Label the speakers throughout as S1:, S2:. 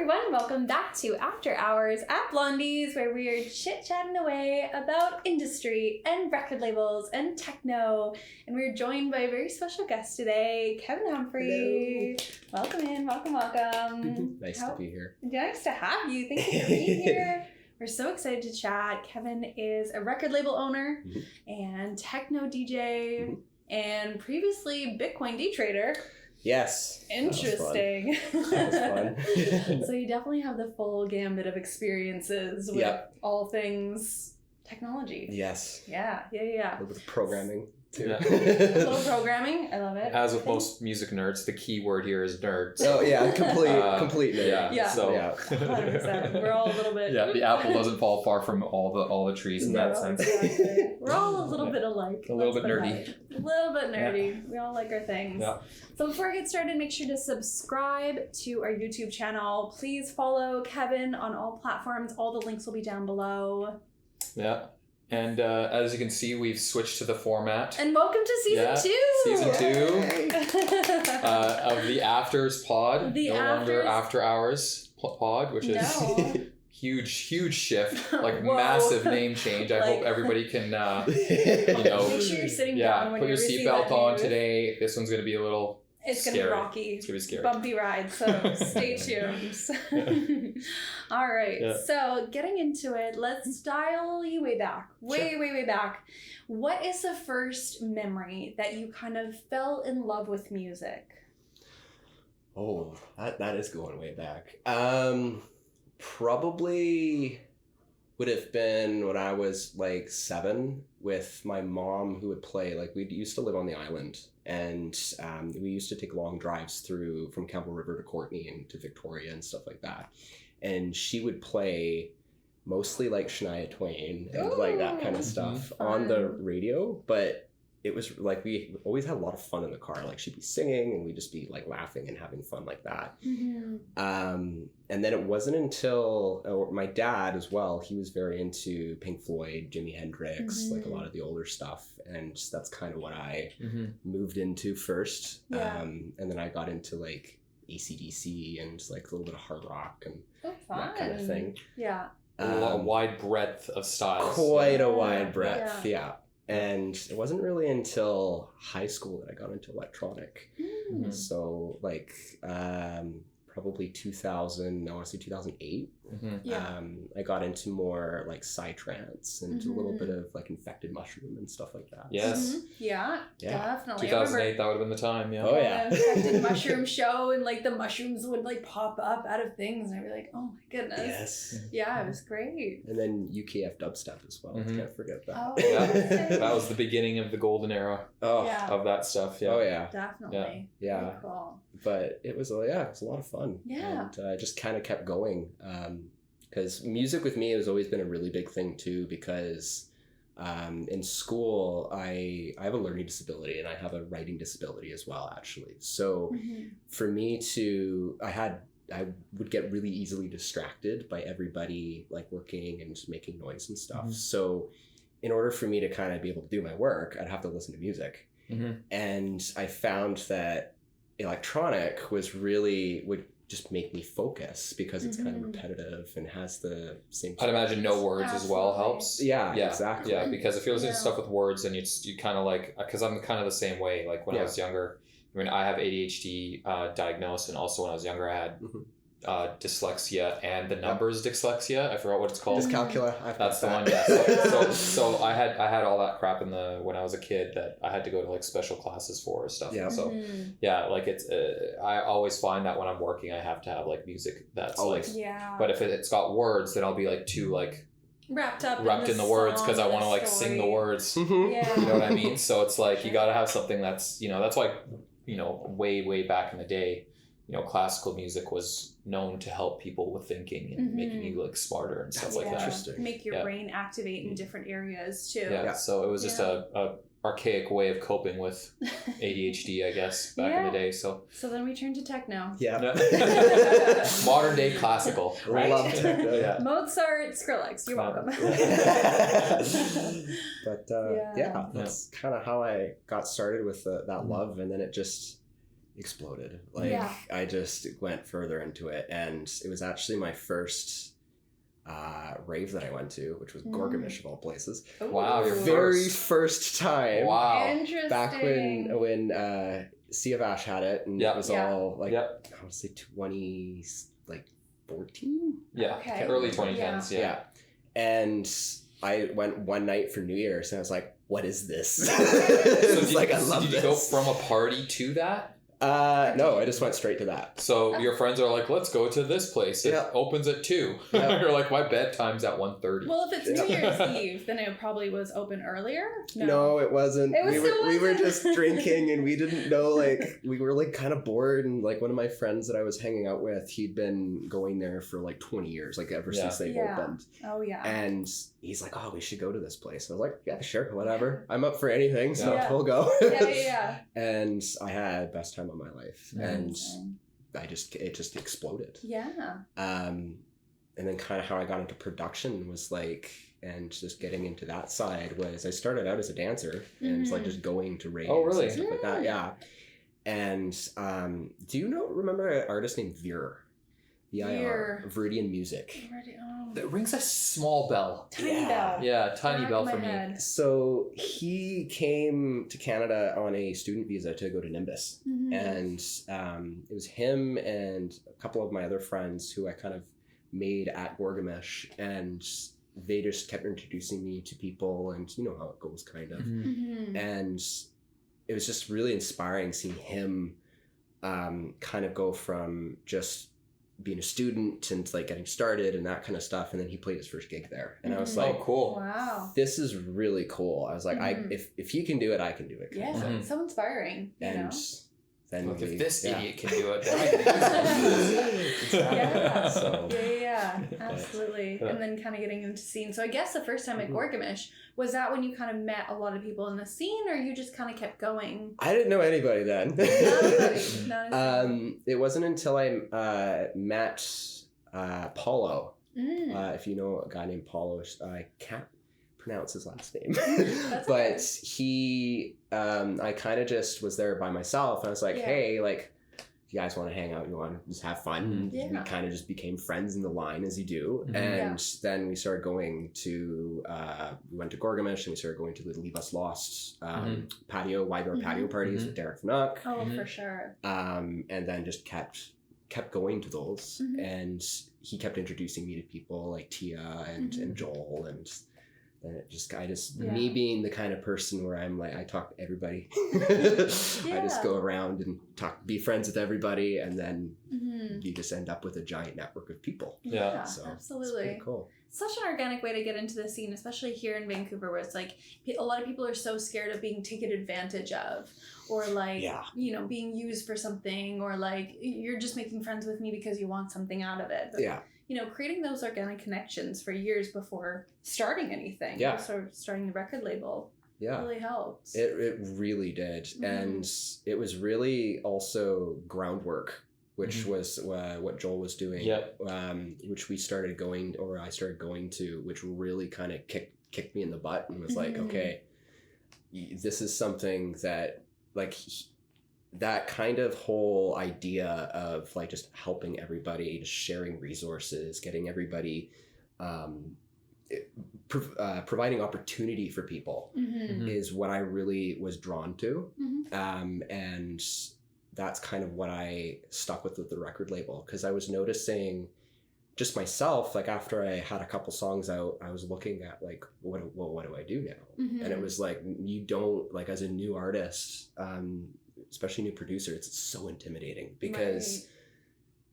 S1: everyone, welcome back to After Hours at Blondie's, where we are chit-chatting away about industry and record labels and techno. And we're joined by a very special guest today, Kevin Humphrey. Hello. Welcome in, welcome.
S2: Nice to be here.
S1: Nice to have you. Thank you for being here. We're so excited to chat. Kevin is a record label owner and techno DJ and previously Bitcoin day trader.
S2: Yes.
S1: Interesting.
S2: That was fun.
S1: So you definitely have the full gambit of experiences with all things technology.
S2: Yes.
S1: Yeah.
S2: A little bit of programming too.
S3: Yeah.
S1: A little programming. I love it.
S3: As with most music nerds, the key word here is nerd.
S2: Oh yeah, complete nerd.
S1: Yeah.
S3: So
S1: 100%. We're all a little bit.
S3: Yeah, the apple doesn't fall far from all the trees in that sense.
S1: Exactly. We're all a little bit alike.
S3: A little bit nerdy.
S1: A little bit nerdy. Yeah. We all like our things.
S3: Yeah.
S1: So before I get started, make sure to subscribe to our YouTube channel. Please follow Kevin on all platforms. All the links will be down below.
S3: Yeah. And as you can see, we've switched to the format.
S1: And welcome to season 2!
S3: Season 2 of the Afters pod. Longer After Hours pod, which is huge shift, like massive name change. I hope everybody can,
S1: make sure you're sitting down when
S3: put
S1: you
S3: your seatbelt on today. This one's going to be a little
S1: It's going to be rocky.
S3: It's going to be scary.
S1: Bumpy ride, so stay tuned. All right, so getting into it, let's dial you way back. Way back. What is the first memory that you kind of fell in love with music?
S2: Oh, that is going way back. Probably would have been when I was like 7 with my mom, who would play, like we used to live on the island, and we used to take long drives from Campbell River to Courtenay and to Victoria and stuff like that. And she would play mostly like Shania Twain and like that kind of stuff on the radio, but it was like we always had a lot of fun in the car. Like she'd be singing and we'd just be like laughing and having fun like that. And then it wasn't until my dad as well, he was very into Pink Floyd, Jimi Hendrix, like a lot of the older stuff. And that's kind of what I moved into first. And then I got into like AC/DC and like a little bit of hard rock and that kind of thing.
S1: Yeah.
S3: A wide breadth of styles.
S2: Quite a wide breadth, yeah. And it wasn't really until high school that I got into electronic. So like probably 2008. I got into more like psytrance and a little bit of like Infected Mushroom and stuff like that.
S3: Yes.
S1: Yeah, definitely.
S3: 2008, that would have been the time,
S2: Oh yeah.
S1: Infected Mushroom show, and like the mushrooms would like pop up out of things and I'd be like, oh my goodness.
S2: Yes.
S1: Yeah, it was great.
S2: And then UKF dubstep as well. Can't forget that.
S1: Oh,
S3: that was the beginning of the golden era of that stuff. Yeah.
S2: Oh yeah.
S1: Definitely.
S2: Yeah.
S1: Very cool.
S2: But it was a lot of fun.
S1: Yeah.
S2: And I just kind of kept going. Because music with me has always been a really big thing too, because in school I have a learning disability and I have a writing disability as well, actually. So for me I would get really easily distracted by everybody like working and making noise and stuff. So in order for me to kind of be able to do my work, I'd have to listen to music. And I found that electronic would just make me focus because it's kind of repetitive and has the same.
S3: I'd imagine no words as well helps.
S2: Yeah, exactly.
S3: Yeah, because if you're listening to stuff with words, then you kind of like, because I'm kind of the same way. Like when I was younger, I mean, I have ADHD diagnosed, and also when I was younger, I had dyslexia and the numbers dyslexia. I forgot what it's called.
S2: Dyscalculia.
S3: That's the one. Yeah. So I had all that crap when I was a kid that I had to go to like special classes for and stuff.
S2: Yeah.
S3: So like it's I always find that when I'm working, I have to have like music that's But if it's got words, then I'll be like too like
S1: wrapped in the
S3: words because I want to like sing the words. You know what I mean? So it's like you got to have something that's that's why way back in the day. Classical music was known to help people with thinking and making you like smarter and stuff like that.
S2: Interesting.
S1: Make your brain activate in different areas too.
S3: Yeah. So it was just a archaic way of coping with ADHD, I guess, back in the day. So
S1: then we turned to techno.
S2: Yeah.
S3: Modern day classical.
S2: Right? Love techno. Yeah.
S1: Mozart, Skrillex. You're welcome.
S2: But that's kind of how I got started with that love, and then it just exploded. Like I just went further into it, and it was actually my first rave that I went to, which was Gorgamish of all places.
S1: Ooh.
S3: Wow, your
S2: very first time.
S3: Wow.
S1: Interesting.
S2: Back when Sea of Ash had it, and it was all like I would say 2014.
S3: Yeah,
S1: Okay.
S3: Early 2010s. Yeah.
S2: And I went one night for New Year's, and I was like, "What is this?"
S3: So
S2: I love
S3: did
S2: this.
S3: you go from a party to that?
S2: No, I just went straight to that.
S3: So your friends are like, let's go to this place. It opens at 2. You're like, my bedtime's at 1:30.
S1: Well, if it's New Year's Eve, then it probably was open earlier.
S2: No, it wasn't.
S1: It was
S2: we were just drinking, and we didn't know, like, we were like kind of bored, and like one of my friends that I was hanging out with, he'd been going there for like 20 years, like ever since they've opened.
S1: Oh yeah.
S2: And he's like, "Oh, we should go to this place." I was like, "Yeah, sure, whatever. I'm up for anything, so we'll go."
S1: Yeah.
S2: And I had best time of my life, and it just exploded.
S1: Yeah.
S2: And then kind of how I got into production was like, and just getting into that side was, I started out as a dancer and like just going to raves and stuff like that. Yeah. And do you remember an artist named Vir? VIR, Viridian Music.
S3: That rings a small bell.
S1: Tiny bell.
S3: Yeah, tiny bell for me.
S2: So he came to Canada on a student visa to go to Nimbus. And it was him and a couple of my other friends who I kind of made at Gorgamish, and they just kept introducing me to people, and you know how it goes, kind of. And it was just really inspiring seeing him kind of go from just being a student and like getting started and that kind of stuff, and then he played his first gig there, and I was like,
S3: "Oh, cool!
S1: Wow,
S2: this is really cool." I was like, if he can do it, I can do it.
S1: Yeah, so inspiring. You know?
S2: Then
S3: look, if this idiot can do it, then I can do it.
S1: Absolutely. And then kind of getting into scene. So I guess the first time at Gorgamish, was that when you kind of met a lot of people in the scene, or you just kind of kept going?
S2: I didn't know anybody then. It wasn't until I met Paulo. If you know a guy named Paulo, I can't pronounce his last name. But he, I kind of just was there by myself, and I was like, hey, like, you guys want to hang out, you want to just have fun. We kind of just became friends in the line, as you do. And then we started going to we went to Gorgamish, and we started going to the Leave Us Lost patio, Wyber patio parties with Derek Fnuck.
S1: Oh, for sure.
S2: And then just kept going to those, and he kept introducing me to people like Tia and Joel, and then me being the kind of person where I'm like, I talk to everybody. I just go around and be friends with everybody, and then you just end up with a giant network of people.
S1: Yeah,
S2: so
S1: absolutely.
S2: It's pretty cool.
S1: Such an organic way to get into the scene, especially here in Vancouver, where it's like a lot of people are so scared of being taken advantage of, or like, you know, being used for something, or like, you're just making friends with me because you want something out of it. But, you know, creating those organic connections for years before starting anything, so starting the record label, really helped.
S2: It really did. And it was really also groundwork, which was what Joel was doing, which I started going to, which really kind of kicked me in the butt, and was like, okay, this is something that, like, that kind of whole idea of like just helping everybody, just sharing resources, getting everybody, providing opportunity for people is what I really was drawn to. And that's kind of what I stuck with the record label, because I was noticing just myself, like after I had a couple songs out, I was looking at like, what do I do now? And it was like, you don't, like, as a new artist, especially new producer, it's so intimidating, because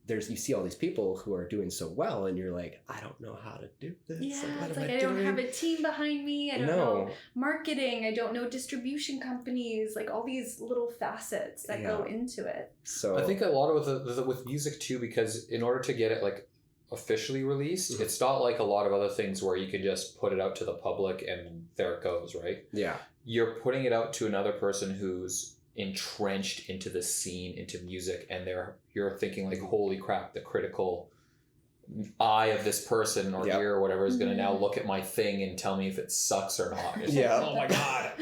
S2: you see all these people who are doing so well, and you're like, I don't know how to do this.
S1: It's like, I don't have a team behind me. I don't know marketing. I don't know distribution companies, like all these little facets that go into it.
S3: So I think a lot of with music too, because in order to get it like officially released, it's not like a lot of other things where you can just put it out to the public and there it goes, right? Yeah. You're putting it out to another person who's entrenched into the scene, into music, and you're thinking like, holy crap, the critical eye of this person or
S2: Yeah.
S3: ear or whatever is going to now look at my thing and tell me if it sucks or not. It's
S2: Yeah.
S3: like, oh my God.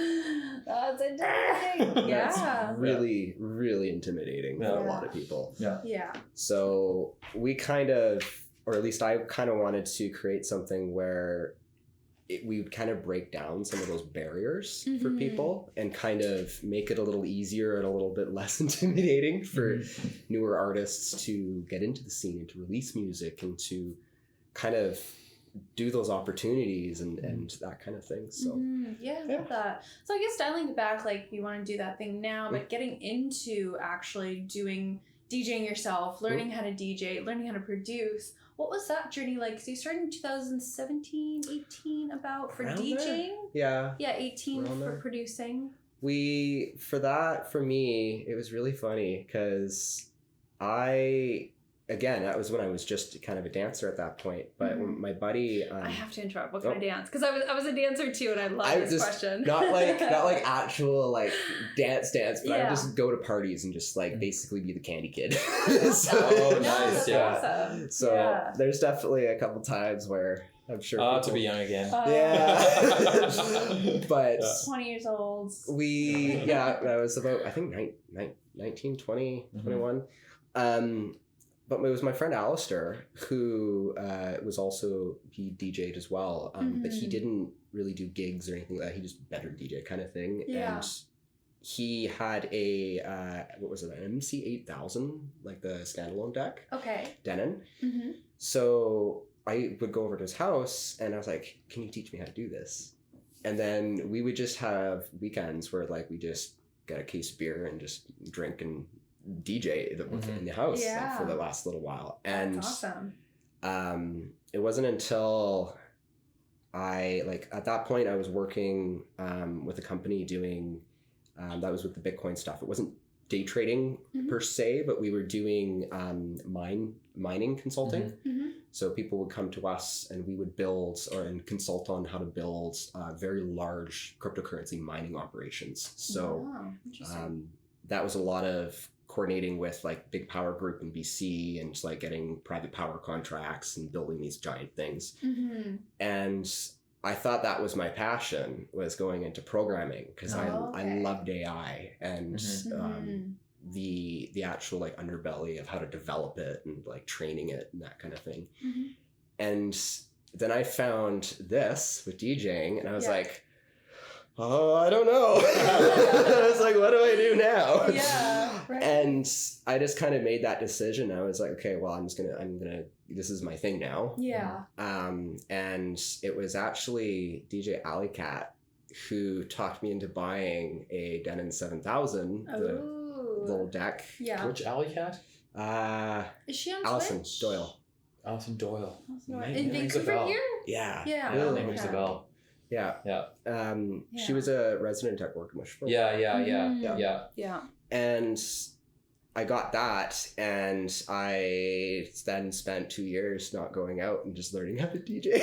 S1: That's intimidating. Yeah.
S2: That's really, really intimidating
S3: Yeah.
S2: for a lot of people.
S1: Yeah.
S2: So we kind of, or at least I kind of wanted to create something where we would kind of break down some of those barriers for people and kind of make it a little easier and a little bit less intimidating for newer artists to get into the scene and to release music and to kind of do those opportunities and that kind of thing. So
S1: yeah, I love that. So I guess dialing it back, like you want to do that thing now, but getting into actually doing DJing yourself, learning how to DJ, learning how to produce. What was that journey like? So you started in 2017, 18 about for
S2: Around
S1: DJing?
S2: there. Yeah.
S1: 18
S2: Around
S1: for
S2: there.
S1: producing.
S2: For me, it was really funny because that was when I was just kind of a dancer at that point. But when my buddy,
S1: I have to interrupt. What kind of dance? Because I was a dancer too, and I love this question.
S2: not like actual like dance, but I would just go to parties and just like basically be the candy kid.
S3: So, nice,
S1: Awesome.
S2: So there's definitely a couple times where I'm sure.
S3: To be young again.
S2: But
S1: 20 years old.
S2: I was about I think 19, 20, 21. But it was my friend Alistair who he DJ'd as well, but he didn't really do gigs or anything like that. He just better DJ kind of thing.
S1: Yeah.
S2: And he had a, an MC8000, like the standalone deck.
S1: Okay.
S2: Denon. So I would go over to his house and I was like, can you teach me how to do this? And then we would just have weekends where like we just get a case of beer and just drink and DJ in the house like, for the last little while. And
S1: that's awesome.
S2: It wasn't until at that point I was working with a company doing that was with the Bitcoin stuff. It wasn't day trading per se, but we were doing mining consulting. So people would come to us and we would build and consult on how to build very large cryptocurrency mining operations. So that was a lot of coordinating with like Big Power Group in BC and just like getting private power contracts and building these giant things. And I thought that was my passion, was going into programming because I loved AI and the actual like underbelly of how to develop it and like training it and that kind of thing. And then I found this with DJing and I was like, oh, I don't know. I was like, what do I do now?
S1: Yeah. Right.
S2: And I just kind of made that decision. I was like, okay, well, I'm gonna, this is my thing now.
S1: Yeah.
S2: And it was actually DJ Alley Cat who talked me into buying a Denon 7000, the little deck.
S1: Yeah.
S3: Which Alley Cat?
S1: Is she on
S2: Allison
S1: Twitch?
S2: Doyle.
S3: Allison Doyle.
S1: In Vancouver here?
S2: Yeah.
S1: Yeah.
S3: Really rings the bell.
S2: Yeah.
S3: Yeah.
S2: She was a resident at Workmush.
S3: Yeah.
S2: And I got that, and I then spent 2 years not going out and just learning how to DJ.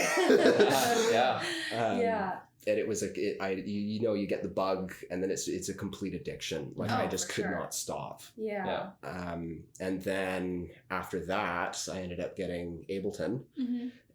S2: And it was you get the bug, and then it's a complete addiction. Like I just could not stop.
S1: Yeah.
S2: And then after that, I ended up getting Ableton.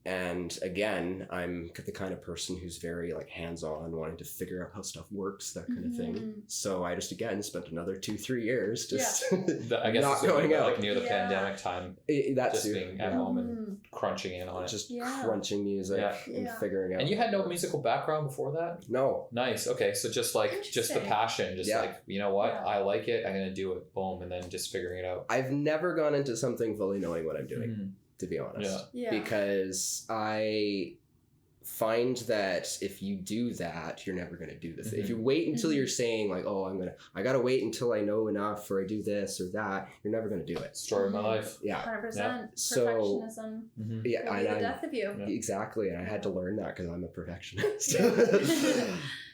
S2: And again, I'm the kind of person who's very like hands-on, wanting to figure out how stuff works, that kind of thing. So I just again spent another 2-3 years just
S3: I guess
S2: not going out.
S3: Like near the pandemic time.
S2: That's
S3: just being at home and crunching in on it.
S2: Just crunching music and figuring out.
S3: And you had no musical background before that?
S2: No.
S3: Nice. Okay, so just the passion, just like, you know what, I like it, I'm gonna do it. Boom, and then just figuring it out.
S2: I've never gone into something fully knowing what I'm doing. To be honest, because I find that if you do that, you're never going to do this. If you wait until you're saying like, oh, I got to wait until I know enough or I do this or that, you're never going to do it.
S3: Story of my life.
S1: 100%.
S2: So,
S1: perfectionism.
S2: Yeah.
S1: Will be the death of you.
S2: Exactly. And I had to learn that because I'm a perfectionist.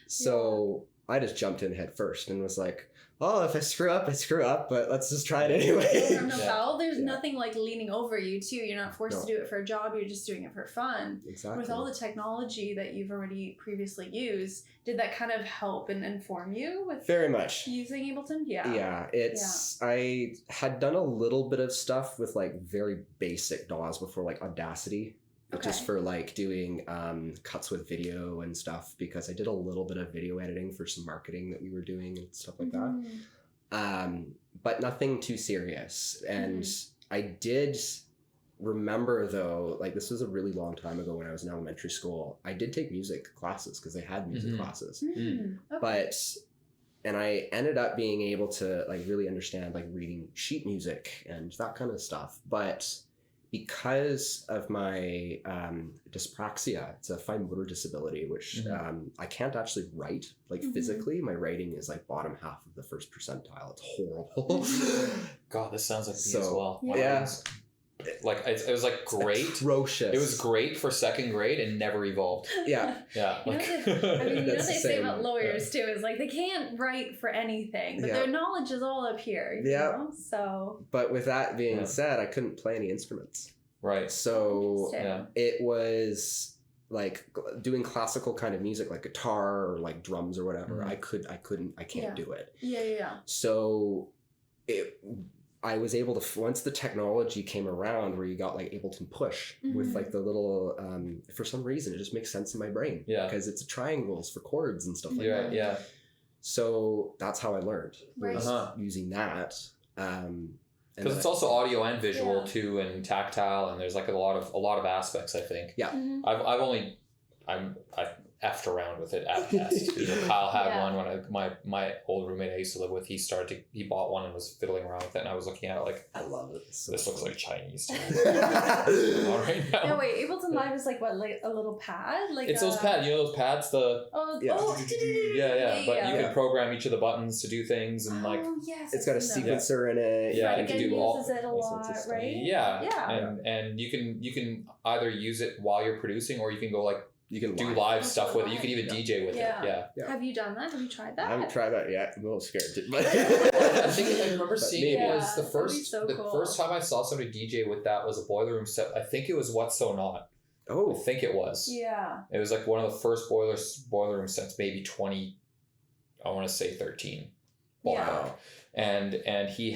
S2: So I just jumped in head first and was like, oh, if I screw up, I screw up, but let's just try it anyway.
S1: From no foul, there's nothing like leaning over you too. You're not forced to do it for a job. You're just doing it for fun.
S2: Exactly.
S1: With all the technology that you've already previously used, did that kind of help and inform you with
S2: very much
S1: using Ableton? Yeah.
S2: Yeah, I had done a little bit of stuff with like very basic DAWs before, like Audacity. Just for like doing cuts with video and stuff, because I did a little bit of video editing for some marketing that we were doing and stuff like that. But nothing too serious. And I did remember though, like this was a really long time ago when I was in elementary school, I did take music classes because they had music classes. And I ended up being able to like really understand like reading sheet music and that kind of stuff. But because of my dyspraxia, it's a fine motor disability, which I can't actually write like physically. My writing is like bottom half of the first percentile. It's horrible.
S3: God, this sounds like me as well.
S2: Yeah.
S3: Like it was like great.
S2: Atrocious.
S3: It was great for second grade and never evolved.
S2: Yeah.
S3: Yeah.
S1: You know what they say about lawyers too is like they can't write for anything, but their knowledge is all up here. You know? So.
S2: But with that being said, I couldn't play any instruments.
S3: Right.
S2: So it was like doing classical kind of music, like guitar or like drums or whatever. I can't do it.
S1: Yeah.
S2: So I was able to, once the technology came around where you got like Ableton Push with like the little, for some reason, it just makes sense in my brain. Yeah. Because it's triangles for chords and stuff like that. Yeah. So that's how I learned. Was using that.
S3: Because it's also audio and visual too, and tactile, and there's like a lot of aspects, I think. Yeah. I've effed around with it at best. Kyle had one when my old roommate I used to live with, he bought one and was fiddling around with it, and I was looking at it like,
S2: I love it.
S3: This looks like Chinese to me.
S1: Right now. No, wait, Ableton Live is like what, like a little pad? Like
S3: it's those pads, those pads, but you can program each of the buttons to do things, and
S2: it's got a sequencer in it.
S3: Yeah,
S1: you can do all it a lot, right?
S3: Yeah. And you can either use it while you're producing, or you can go like, you can do live stuff with it. You can even DJ with it. Yeah.
S1: Have you done that? Have you tried that?
S2: I haven't tried that yet. I'm a little scared.
S3: I think I remember seeing it was the first time I saw somebody DJ with that was a Boiler Room set. I think it was What's So Not.
S2: Oh.
S3: I think it was.
S1: Yeah.
S3: It was like one of the first Boiler Room sets, maybe 13.
S1: Yeah.
S3: And he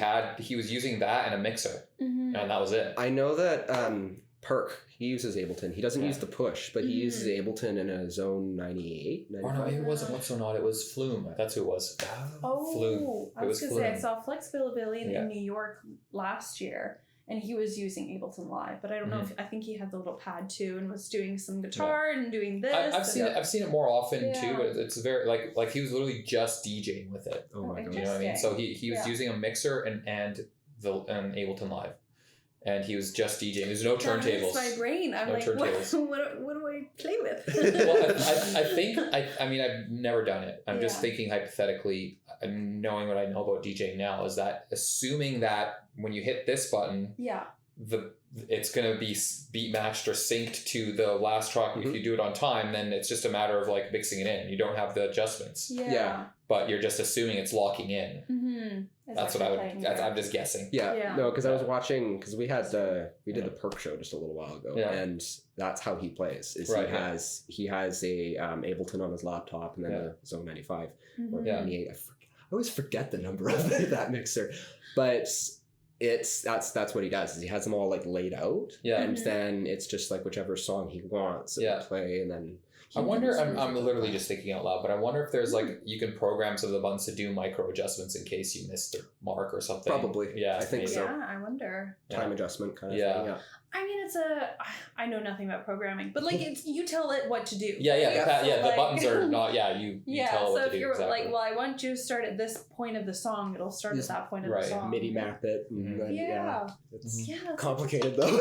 S3: was using that and a mixer, and that was it.
S2: I know that Perk, he uses Ableton. He doesn't use the push, but he uses Ableton in a Zone 98, 95.
S3: Or no, maybe it wasn't What's So Not. It was Flume. That's who it was.
S1: Flume. I was going to say, I saw Flexibility in New York last year, and he was using Ableton Live, but I don't know if, I think he had the little pad too and was doing some guitar and doing this.
S3: I've seen it more often too, but it's very like he was literally just DJing with it.
S2: Oh my god.
S3: You know what I mean? So he was using a mixer and Ableton Live. And he was just DJing. There's no turntables.
S1: That's my brain. I'm like, what do I play with?
S3: Well, I mean, I've never done it. I'm just thinking hypothetically, knowing what I know about DJing now, is that assuming that when you hit this button, it's going to be beat matched or synced to the last track. If you do it on time, then it's just a matter of like mixing it in. You don't have the adjustments.
S1: Yeah.
S3: But you're just assuming it's locking in. That's what I'm just guessing.
S2: Yeah. No, because I was watching, because we did the Perk show just a little while ago, and that's how he plays. He has a Ableton on his laptop and then a Zone 95 or 98. I always forget the number of that mixer, but that's what he does. Is he has them all like laid out, and then it's just like whichever song he wants to play, and then.
S3: I wonder, I'm literally just thinking out loud, but I wonder if there's like, you can program some of the buttons to do micro adjustments in case you missed the mark or something.
S2: Probably.
S3: Yeah.
S2: I think so.
S1: Yeah, I wonder.
S2: Time adjustment kind of thing. Yeah.
S1: I mean, I know nothing about programming, but like you tell it what to do.
S3: The buttons are not, you tell it what to do. So if you're
S1: like, well, I want you to start at this point of the song, it'll start at that point of the song.
S2: MIDI map it. It's complicated
S1: though.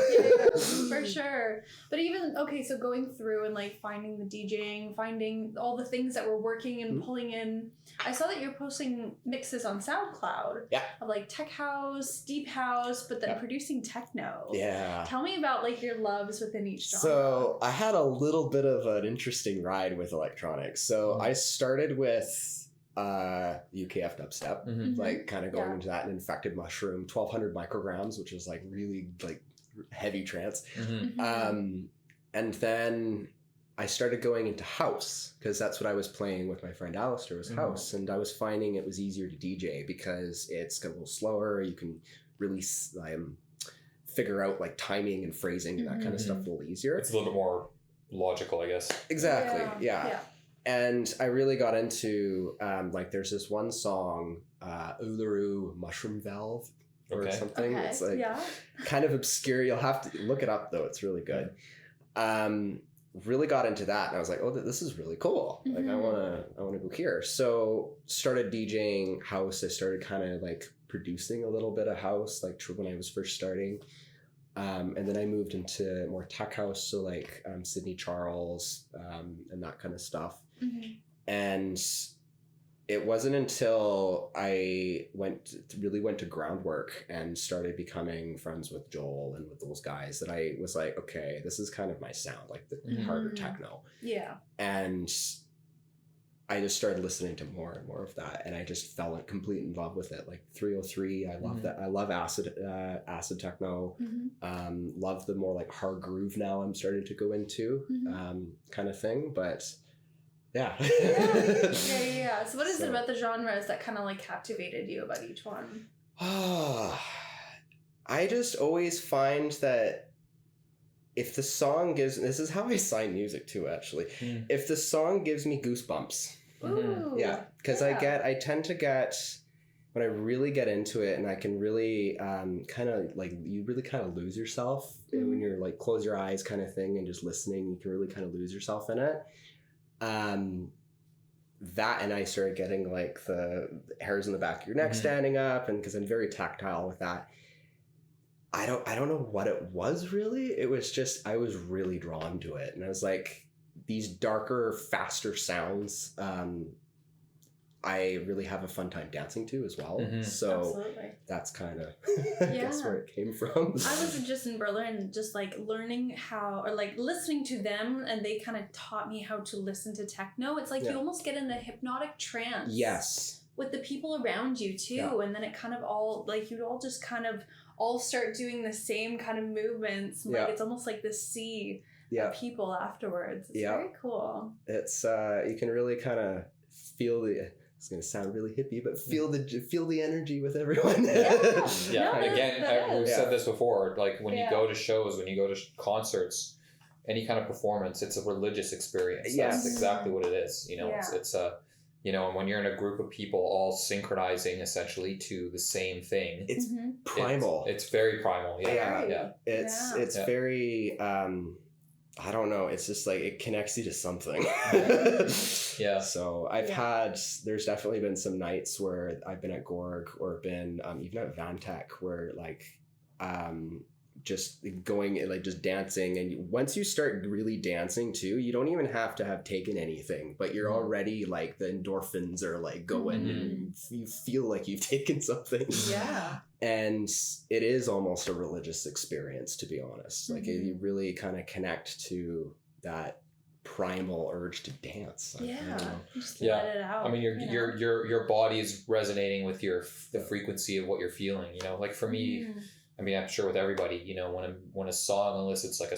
S1: For sure. But even, so going through and like finding the DJing, finding all the things that were working and pulling in. I saw that you're posting mixes on SoundCloud.
S2: Yeah.
S1: Of like tech house, deep house, but then producing techno.
S2: Yeah.
S1: Tell me about like your loves within each genre.
S2: So I had a little bit of an interesting ride with electronics. So I started with UKF dubstep, like kind of going into that, and Infected Mushroom, 1200 micrograms, which is like really like heavy trance. And then I started going into house, because that's what I was playing with my friend Alistair, was house. And I was finding it was easier to DJ because it's a little slower. You can really figure out like timing and phrasing and that kind of stuff a little easier.
S3: It's a little bit more logical, I guess.
S2: Exactly. Yeah. And I really got into like there's this one song, Uluru Mushroom Valve or something. It's like kind of obscure. You'll have to look it up though. It's really good. Really got into that, and I was like, oh, this is really cool. Like I wanna go here. So started DJing house. I started kind of like producing a little bit of house, like when I was first starting. And then I moved into more tech house, so like Sydney Charles and that kind of stuff. And it wasn't until I went to Groundwork and started becoming friends with Joel and with those guys that I was like, okay, this is kind of my sound, like the harder techno. Yeah. And I just started listening to more and more of that, and I just fell completely in love with it. Like 303, I love that. I love acid techno. Love the more like hard groove now I'm starting to go into kind of thing. But yeah.
S1: So what is it about the genres that kind of like captivated you about each one?
S2: I just always find that if the song gives, this is how I sign music too, actually. If the song gives me goosebumps, because I tend to get, when I really get into it, and I can really kind of like, you really kind of lose yourself when you're like close your eyes kind of thing and just listening. You can really kind of lose yourself in it. That, and I started getting like the hairs in the back of your neck standing up, and because I'm very tactile with that. I don't know what it was really. It was just, I was really drawn to it, and I was like, these darker, faster sounds I really have a fun time dancing to as well. So that's kind of I guess where it came from.
S1: I was just in Berlin just like learning how, or like listening to them, and they kind of taught me how to listen to techno. It's like you almost get in a hypnotic trance.
S2: Yes.
S1: With the people around you too, and then it kind of all like you'd all just kind of all start doing the same kind of movements. Like it's almost like this sea of people afterwards. It's very cool.
S2: It's you can really kind of feel the. It's gonna sound really hippie, but feel the energy with everyone.
S3: And again, we've said this before. Like when you go to shows, when you go to concerts, any kind of performance, it's a religious experience. That's exactly what it is. You know, it's a. You know, and when you're in a group of people all synchronizing essentially to the same thing,
S2: it's primal.
S3: It's very primal.
S2: It's very. I don't know. It's just like it connects you to something. So I've had. There's definitely been some nights where I've been at Gorg or been even at Vantech where like. Just going and like just dancing, and once you start really dancing too, you don't even have to have taken anything, but you're already like the endorphins are like going and you feel like you've taken something. And it is almost a religious experience, to be honest. Like you really kind of connect to that primal urge to dance.
S1: Just let it out.
S3: I mean, your body's resonating with the frequency of what you're feeling. You know, like for me. I mean, I'm sure with everybody, you know, when a song elicits like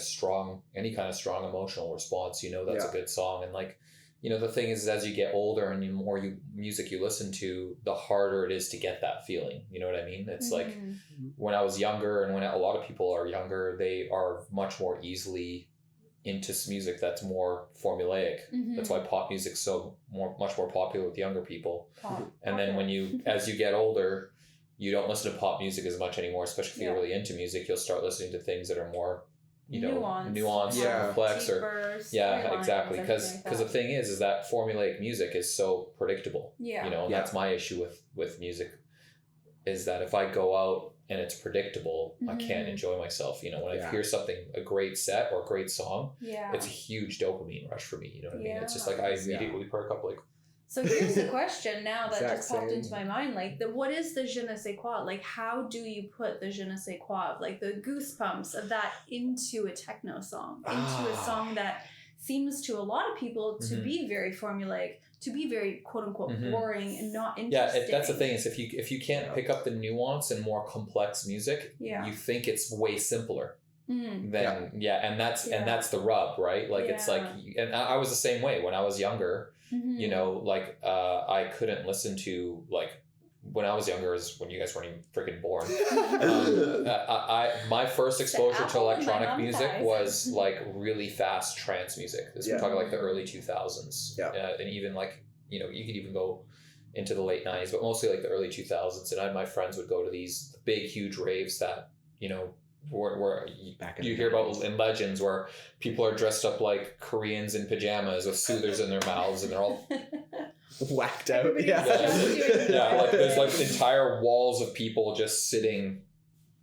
S3: any kind of strong emotional response, you know, that's a good song. And like, you know, the thing is as you get older and the more music you listen to, the harder it is to get that feeling. You know what I mean? It's like when I was younger, and when a lot of people are younger, they are much more easily into music that's more formulaic. That's why pop music's much more popular with younger people. And then as you get older, you don't listen to pop music as much anymore, especially if you're really into music. You'll start listening to things that are more, nuanced, complex, deeper, exactly. Because the thing is that formulaic music is so predictable. You know, and that's my issue with music, is that if I go out and it's predictable, I can't enjoy myself. You know, when I hear a great set or a great song, it's a huge dopamine rush for me. You know what I mean? It's just like I immediately perk up like.
S1: So here's the question now that just popped into my mind. Like, what is the je ne sais quoi? Like, how do you put the je ne sais quoi, like the goosebumps of that into a techno song, into a song that seems to a lot of people to be very formulaic, to be very quote unquote boring and not interesting.
S3: Yeah, that's the thing is if you can't pick up the nuance and more complex music, you think it's way simpler. Then and that's the rub, right? Like it's like, and I was the same way when I was younger. You know, like I couldn't listen to like. When I was younger is when you guys weren't even freaking born. My first exposure to electronic music was like really fast trance music. We're talking like the early 2000s. And even like, you know, you could even go into the late 90s, but mostly like the early 2000s. And my friends would go to these big, huge raves that, you know, where you hear about in legends where people are dressed up like Koreans in pajamas with soothers in their mouths and they're all
S2: whacked out.
S1: Like
S3: there's like entire walls of people just sitting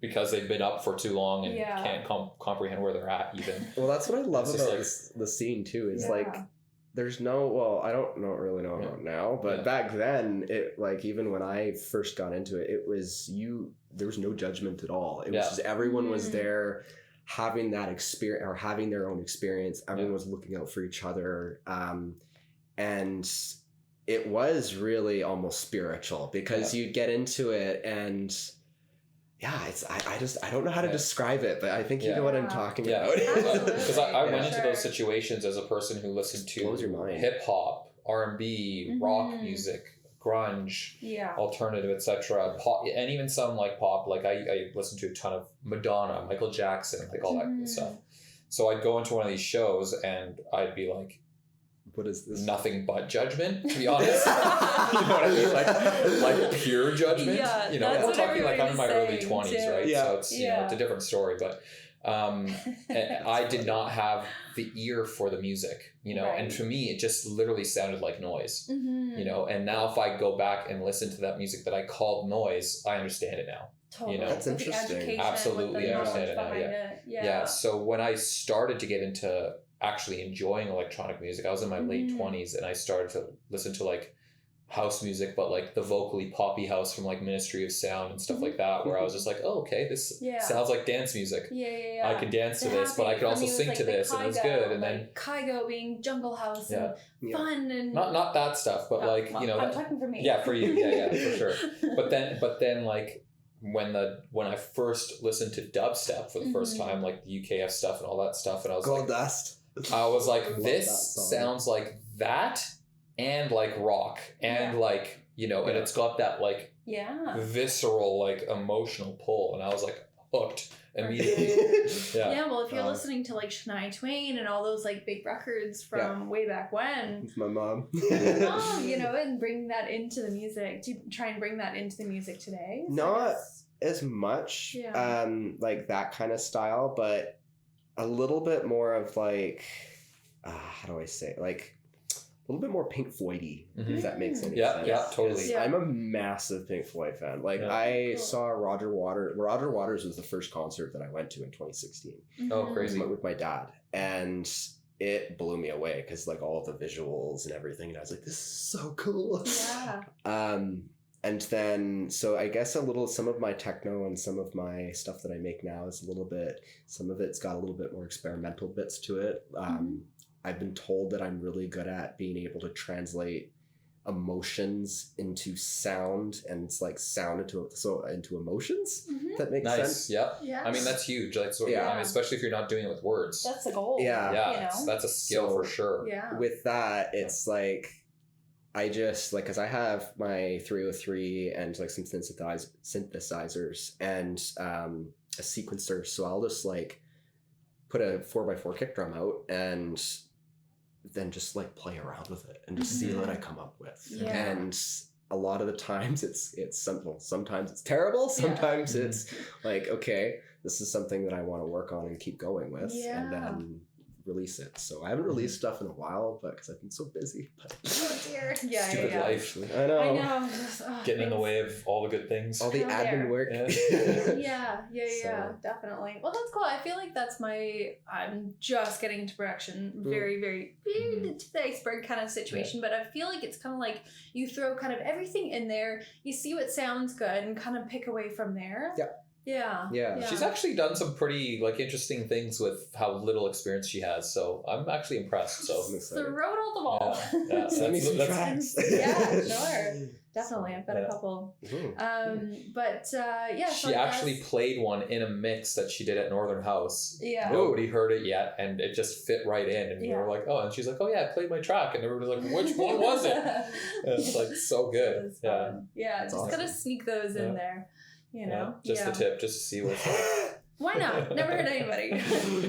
S3: because they've been up for too long and can't comprehend where they're at even.
S2: Well, that's what I love about the scene too, is like there's I don't really know about now, but back then it like even when I first got into it, there was no judgment at all. It was just everyone was there having that experience or having their own experience. Everyone was looking out for each other. And it was really almost spiritual because you'd get into it and I don't know how to describe it, but I think you know what I'm talking about.
S3: Because I went into those situations as a person who listened to hip hop, R&B, rock music, grunge, alternative, etc. Pop, and even some like pop. Like I listened to a ton of Madonna, Michael Jackson, like all that good stuff. So I'd go into one of these shows and I'd be like,
S2: what is this?
S3: Nothing but judgment, to be honest. You know what I mean? Like pure judgment. Yeah, you know, we're talking like I'm in my early 20s, right? Yeah. So it's you know, it's a different story, but I did not have the ear for the music, you know, and to me it just literally sounded like noise. You know, and now if I go back and listen to that music that I called noise, I understand it now.
S1: Totally.
S3: You know,
S2: that's interesting.
S3: Absolutely understand it now. Yeah. So when I started to get into actually enjoying electronic music, I was in my late 20s and I started to listen to like house music, but like the vocally poppy house from like Ministry of Sound and stuff like that, where I was just like, oh, okay, this sounds like dance music. I can dance to this, but I could also sing to this, and it was good. And then
S1: Kygo being jungle house and fun and
S3: not that stuff, but like you know,
S1: I'm talking for me.
S3: Yeah, for you, for sure. But then like when I first listened to dubstep for the first time, like the UKF stuff and all that stuff, and I was
S2: Gold Dust.
S3: I was like, this sounds like that and like rock and like, you know, and it's got that like visceral, like emotional pull. And I was like hooked immediately.
S1: Well, if you're listening to like Shania Twain and all those like big records from way back when.
S2: It's my mom.
S1: You know, and bring that into the music. Do you try and bring that into the music today?
S2: Not as much, like that kind of style, but a little bit more of like, how do I say it? Like a little bit more Pink Floyd-y, if that makes any sense.
S3: Yeah, totally.
S2: I'm a massive Pink Floyd fan. Like I saw Roger Waters was the first concert that I went to in 2016.
S3: Oh, crazy.
S2: With my dad. And it blew me away because like all of the visuals and everything. And I was like, this is so cool. Yeah. And then, so I guess some of my techno and some of my stuff that I make now is some of it's got a little bit more experimental bits to it. I've been told that I'm really good at being able to translate emotions into sound and it's like sound into emotions. That makes sense.
S3: Yeah. I mean, that's huge. Like, I mean, especially if you're not doing it with words.
S1: That's the goal.
S3: Yeah.
S1: You know?
S3: That's a skill for sure.
S1: Yeah.
S2: With that, it's like, I just like, cause I have my 303 and like some synthesizers and a sequencer. So I'll just like put a 4x4 kick drum out and then just like play around with it and just see what I come up with. And a lot of the times it's simple. Sometimes it's terrible. Sometimes it's like, okay, this is something that I want to work on and keep going with. And then release it. So I haven't released stuff in a while, but because I've been so busy. But
S1: oh dear.
S3: Stupid life.
S2: I know.
S1: Just,
S3: getting in the way of all the good things.
S2: All the admin work.
S1: Yeah, definitely. Well, that's cool. I feel like I'm just getting into production. Very, very to the iceberg kind of situation. But I feel like it's kind of like you throw kind of everything in there. You see what sounds good and kind of pick away from there.
S2: Yeah. Yeah.
S3: She's actually done some pretty like interesting things with how little experience she has. So I'm actually impressed. So
S1: throw it on the ball.
S3: Yeah.
S2: Send me some tracks.
S1: Yeah, sure. Definitely. I've got a couple. But
S3: she actually played one in a mix that she did at Northern House.
S1: Yeah.
S3: Nobody heard it yet, and it just fit right in. And we were like, oh, and she's like, oh yeah, I played my track, and everybody was like, which one was it? And it's like so good.
S1: Yeah. Just
S3: awesome.
S1: gotta sneak those in there. You know,
S3: just the tip, just to see what it's like.
S1: Why not? Never hurt anybody.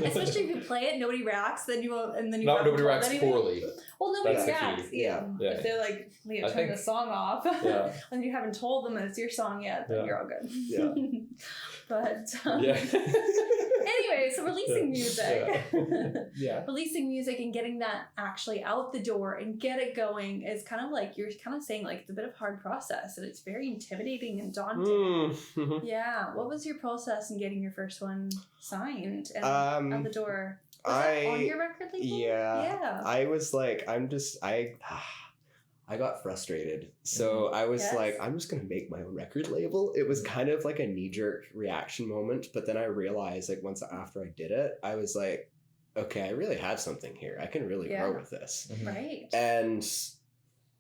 S1: Especially if you play it, nobody reacts, then you won't, and then you.
S3: Nobody reacts poorly.
S1: Well, nobody
S3: That's
S1: reacts.
S2: Yeah.
S1: If they're like, turn the song off, and you haven't told them that it's your song yet, then you're all good.
S2: Yeah.
S1: But anyway, so releasing music, releasing music and getting that actually out the door and get it going is kind of like you're kind of saying like it's a bit of a hard process and it's very intimidating and daunting. Yeah. What was your process in getting your first one signed and out the door? Was that on your record label?
S2: Yeah. I was like, I got frustrated. So I was like, I'm just going to make my own record label. It was kind of like a knee-jerk reaction moment. But then I realized like once after I did it, I was like, okay, I really have something here. I can really grow with this.
S1: Right.
S2: And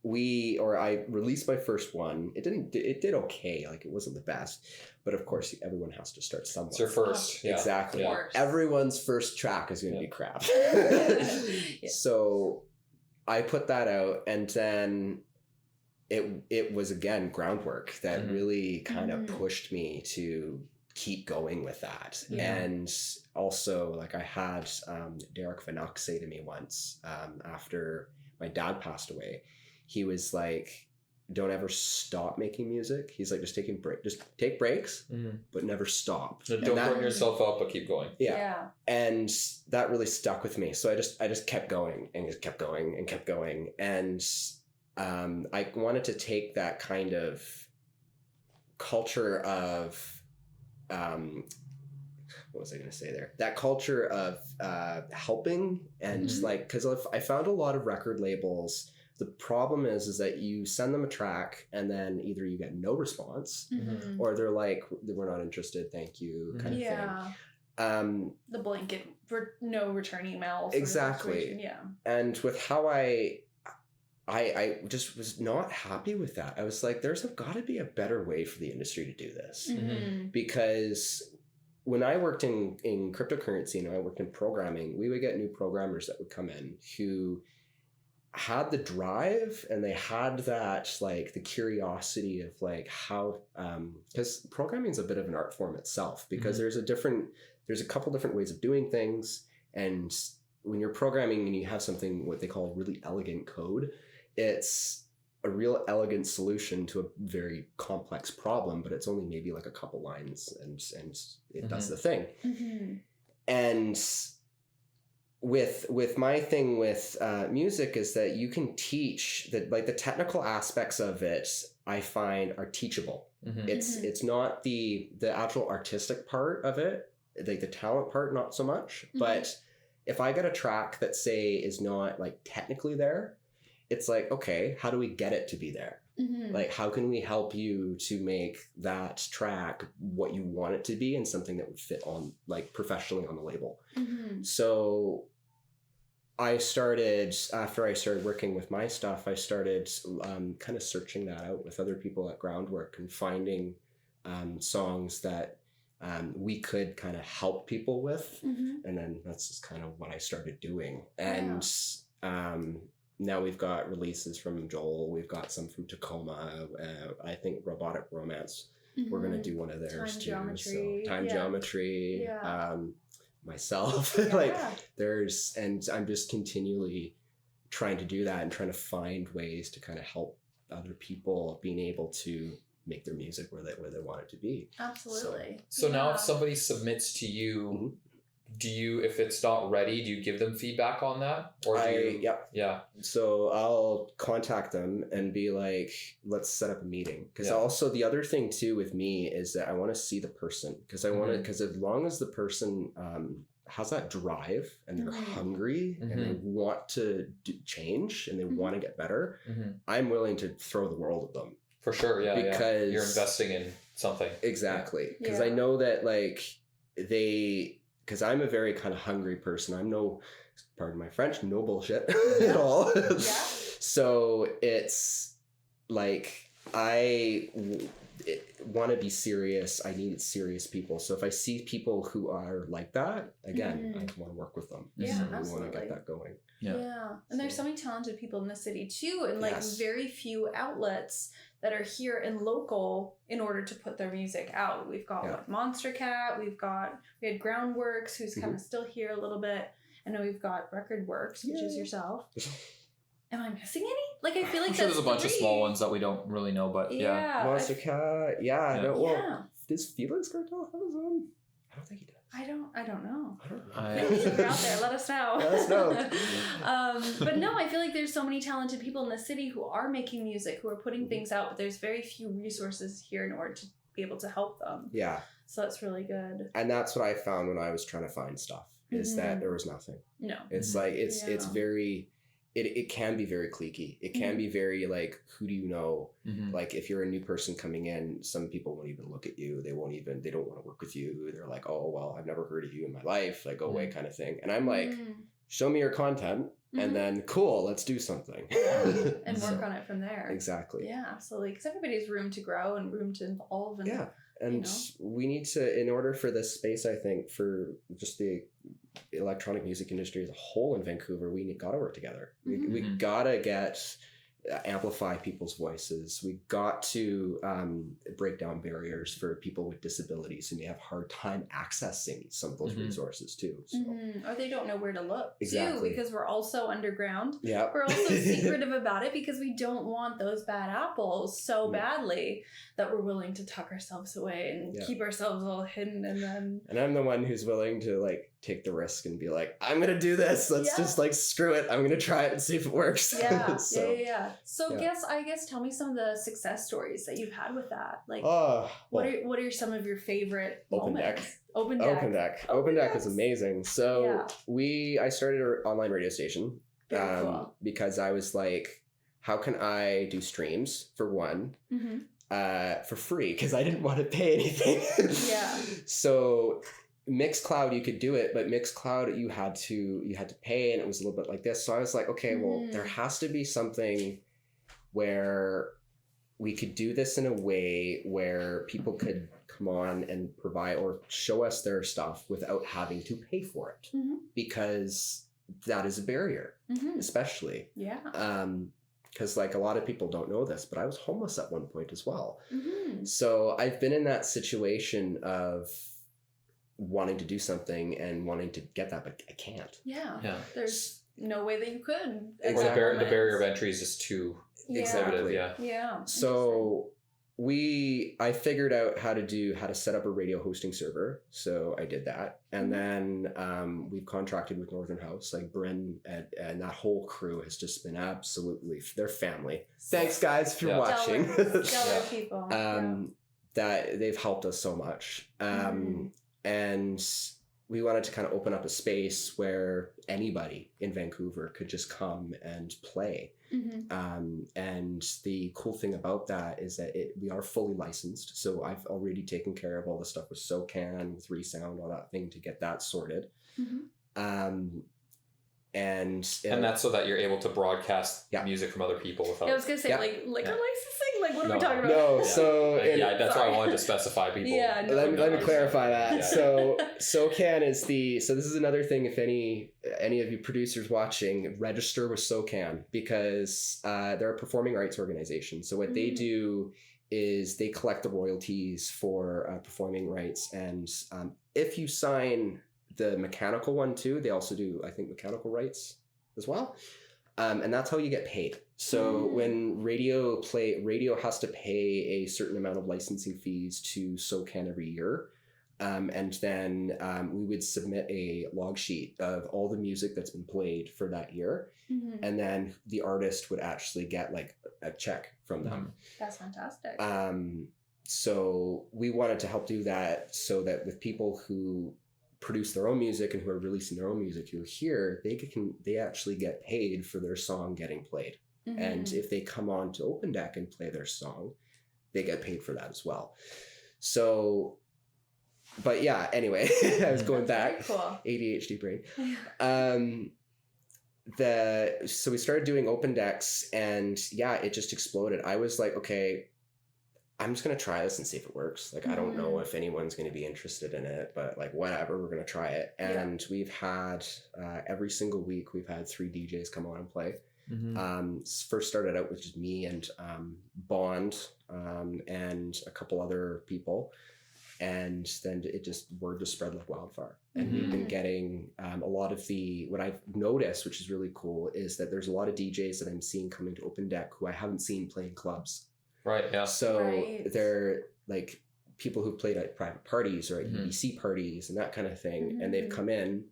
S2: I released my first one. It did okay. Like it wasn't the best. But of course, everyone has to start somewhere.
S3: It's your first.
S2: Exactly.
S3: Yeah.
S2: Everyone's first track is going to be crap. So I put that out, and then it was again groundwork that really kind of pushed me to keep going with that. And also, like I had Derek Vanuk say to me once after my dad passed away, he was like, "Don't ever stop making music." He's like, just take breaks, but never stop.
S3: So don't burn yourself out, but keep going.
S2: Yeah. And that really stuck with me. So I just kept going and just kept going and kept going. And I wanted to take that kind of culture of, what was I going to say there? That culture of helping and like, because I found a lot of record labels. The problem is that you send them a track and then either you get no response or they're like, we're not interested, thank you, kind of thing.
S1: The blanket no return email.
S2: Exactly.
S1: Yeah. And
S2: with how I just was not happy with that. I was like, there's got to be a better way for the industry to do this. Because when I worked in cryptocurrency and I worked in programming, we would get new programmers that would come in who had the drive and they had that like the curiosity of like how because programming is a bit of an art form itself because there's a couple different ways of doing things, and when you're programming and you have something what they call really elegant code, it's a real elegant solution to a very complex problem, but it's only maybe like a couple lines and it does the thing. And with my thing with music is that you can teach that, like the technical aspects of it I find are teachable. It's not the actual artistic part of it, like the talent part not so much, but if I get a track that say is not like technically there, it's like, okay, how do we get it to be there? Like, how can we help you to make that track what you want it to be and something that would fit on like professionally on the label? So I started, after I started working with my stuff, I started kind of searching that out with other people at Groundwork and finding songs that we could kind of help people with. And then that's just kind of what I started doing. And now we've got releases from Joel. We've got some from Tacoma. I think Robotic Romance. We're going to do one of theirs too.
S1: Geometry.
S2: So Time Geometry. Myself. And I'm just continually trying to do that and trying to find ways to kind of help other people being able to make their music where they want it to be.
S1: Absolutely.
S3: So now if somebody submits to you, do you, if it's not ready, do you give them feedback on that? Or do you? Yeah. So
S2: I'll contact them and be like, let's set up a meeting. Because also the other thing too with me is that I want to see the person. Because I want to, because as long as the person has that drive and they're hungry and they want to change and they want to get better, I'm willing to throw the world at them.
S3: For sure, because
S2: because
S3: you're investing in something.
S2: Exactly. Because I know that like because I'm a very kind of hungry person. I'm no, pardon my French, no bullshit at all. So it's like I want to be serious. I need serious people. So if I see people who are like that, again, I want to work with them.
S1: Yeah,
S2: so
S1: absolutely.
S2: We want to get that going.
S1: Yeah. And there's so many talented people in the city too, and like very few outlets that are here and local in order to put their music out. We've got like Monster Cat, we had RecordWorkz, who's kind of still here a little bit. I know we've got RecordWorkz, which is yourself. Am I missing any? Like, I feel like
S3: there's a bunch of small ones that we don't really know, but
S2: Monster Cat, well, does Felix Cartel have his own? I don't think he does.
S1: I don't know.
S2: Maybe
S1: if you're out there, let us know.
S2: Let us know.
S1: But no, I feel like there's so many talented people in the city who are making music, who are putting things out, but there's very few resources here in order to be able to help them. Yeah. So that's really good.
S2: And that's what I found when I was trying to find stuff, is that there was nothing. No. It's like, it's very... It can be very cliquey. It can be very like, who do you know? Like if you're a new person coming in, some people won't even look at you. They don't want to work with you. They're like, oh, well, I've never heard of you in my life. Like, go away kind of thing. And I'm like, show me your content and then cool, let's do something.
S1: And work on it from there.
S2: Exactly.
S1: Yeah, absolutely. Because everybody's room to grow and room to evolve. And,
S2: and we need to, in order for this space, I think, for just the electronic music industry as a whole in Vancouver, we got to work together. We got to amplify people's voices. We got to break down barriers for people with disabilities who may have a hard time accessing some of those resources too. So.
S1: Or they don't know where to look
S2: too,
S1: because we're also underground. Yeah, we're also secretive about it because we don't want those bad apples so badly that we're willing to tuck ourselves away and keep ourselves all hidden. And I'm
S2: the one who's willing to like take the risk and be like, I'm gonna do this. Let's just like screw it. I'm gonna try it and see if it works.
S1: So I guess tell me some of the success stories that you've had with that. Like what are some of your favorite moments? Open Deck is amazing. So I started an online radio station because I was like, how can I do streams for one? For free, because I didn't want to pay anything. So Mixcloud, you could do it, but Mixcloud you had to pay, and it was a little bit like this. So I was like, okay, well, there has to be something where we could do this in a way where people could come on and provide or show us their stuff without having to pay for it, because that is a barrier, especially. Because like a lot of people don't know this, but I was homeless at one point as well. So I've been in that situation of wanting to do something and wanting to get that, but I can't. There's no way that you could.
S3: Exactly. The barrier of entry is just too exhibitive.
S2: So I figured out how to set up a radio hosting server. So I did that. And then we've contracted with Northern House, like Bryn and that whole crew has just been absolutely, they're family. Thanks guys if you're watching.
S1: Stellar people.
S2: That they've helped us so much. And we wanted to kind of open up a space where anybody in Vancouver could just come and play. And the cool thing about that is that we are fully licensed. So I've already taken care of all the stuff with SoCan, with Resound, all that thing to get that sorted. And
S3: that's so that you're able to broadcast music from other people without.
S1: I was gonna say like liquor licensing. Like what are we talking about?
S2: No, so
S3: that's why I wanted to specify people.
S2: Let me clarify that. So SoCan is so this is another thing. If any of you producers watching, register with SoCan, because they're a performing rights organization. So what they do is they collect the royalties for performing rights, and if you sign the mechanical one too, they also do, I think, mechanical rights as well. And that's how you get paid. So when radio has to pay a certain amount of licensing fees to SoCan every year. And then we would submit a log sheet of all the music that's been played for that year. And then the artist would actually get like a check from them.
S1: That's fantastic.
S2: So we wanted to help do that so that with people who produce their own music and who are releasing their own music who are here, they actually get paid for their song getting played. And if they come on to Open Deck and play their song, they get paid for that as well. So, but yeah, anyway, I was going back.
S1: Very cool.
S2: ADHD brain. So we started doing open decks, and yeah, it just exploded. I was like, okay, I'm just going to try this and see if it works. Like, I don't know if anyone's going to be interested in it, but like, whatever, we're going to try it. And we've had, every single week, we've had 3 DJs come on and play. First started out with just me and Bond and a couple other people. And then word just spread like wildfire. And we've been getting a lot of what I've noticed, which is really cool, is that there's a lot of DJs that I'm seeing coming to Open Deck who I haven't seen playing clubs.
S3: Right, yeah.
S2: So they're like people who've played at private parties or at UBC parties and that kind of thing. And they've come in,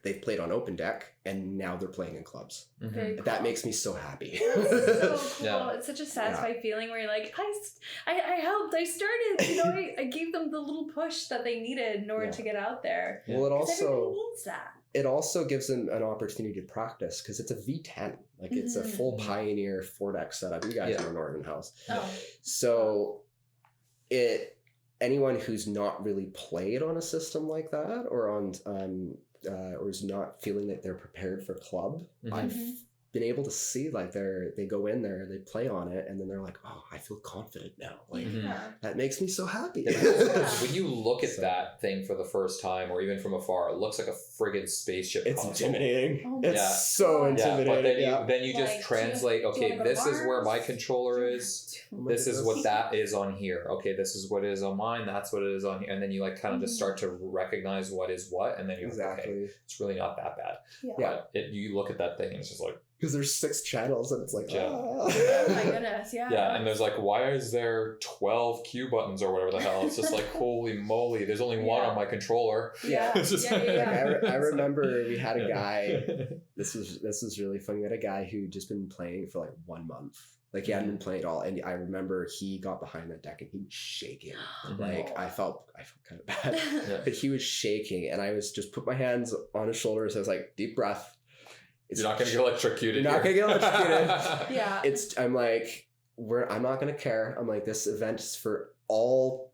S2: they've played on Open Deck, and now they're playing in clubs.
S1: Very cool.
S2: That makes me so happy.
S1: So cool.
S3: Yeah.
S1: It's such a satisfying feeling where you're like, I helped, I started, you know, I gave them the little push that they needed in order to get out there.
S2: Well,
S1: everybody needs that.
S2: It also gives them an opportunity to practice because it's a V10. Like, it's a full Pioneer 4-deck setup. You guys know Northern House.
S1: Oh.
S2: So anyone who's not really played on a system like that or on or is not feeling that they're prepared for club, I've been able to see like they go in there, they play on it, and then they're like, oh, I feel confident now. Like that makes me so happy.
S3: When you look at that thing for the first time, or even from afar, it looks like a friggin' spaceship.
S2: It's
S3: console.
S2: intimidating.
S1: Oh,
S2: It's so intimidating.
S3: Yeah, but then you just
S1: Like,
S3: translate.
S1: do you
S3: Okay,
S1: wanna go
S3: this is where my
S1: bars?
S3: controller is. This is what that is on here. Okay, this is what it is on mine. That's what it is on here. And then you like kind of just start to recognize what is what, and then you're like, okay, it's really not that bad.
S1: Yeah.
S3: But you look at that thing and it's just like,
S2: because there's 6 channels and it's like,
S1: Oh my goodness,
S3: yeah, and there's like, why is there 12 Q buttons or whatever the hell? It's just like, holy moly, there's only one on my controller.
S1: Yeah.
S3: It's just
S2: Like, I remember we had a guy. This was really funny. We had a guy who just been playing for like 1 month. Like, he hadn't been playing at all, and I remember he got behind that deck and he was shaking. Like, I felt kind of bad, but he was shaking, and I was just put my hands on his shoulders. I was like, deep breath.
S3: You're not gonna get electrocuted.
S2: You're not gonna get electrocuted.
S1: Yeah.
S2: I'm like, I'm not gonna care. I'm like, this event is for all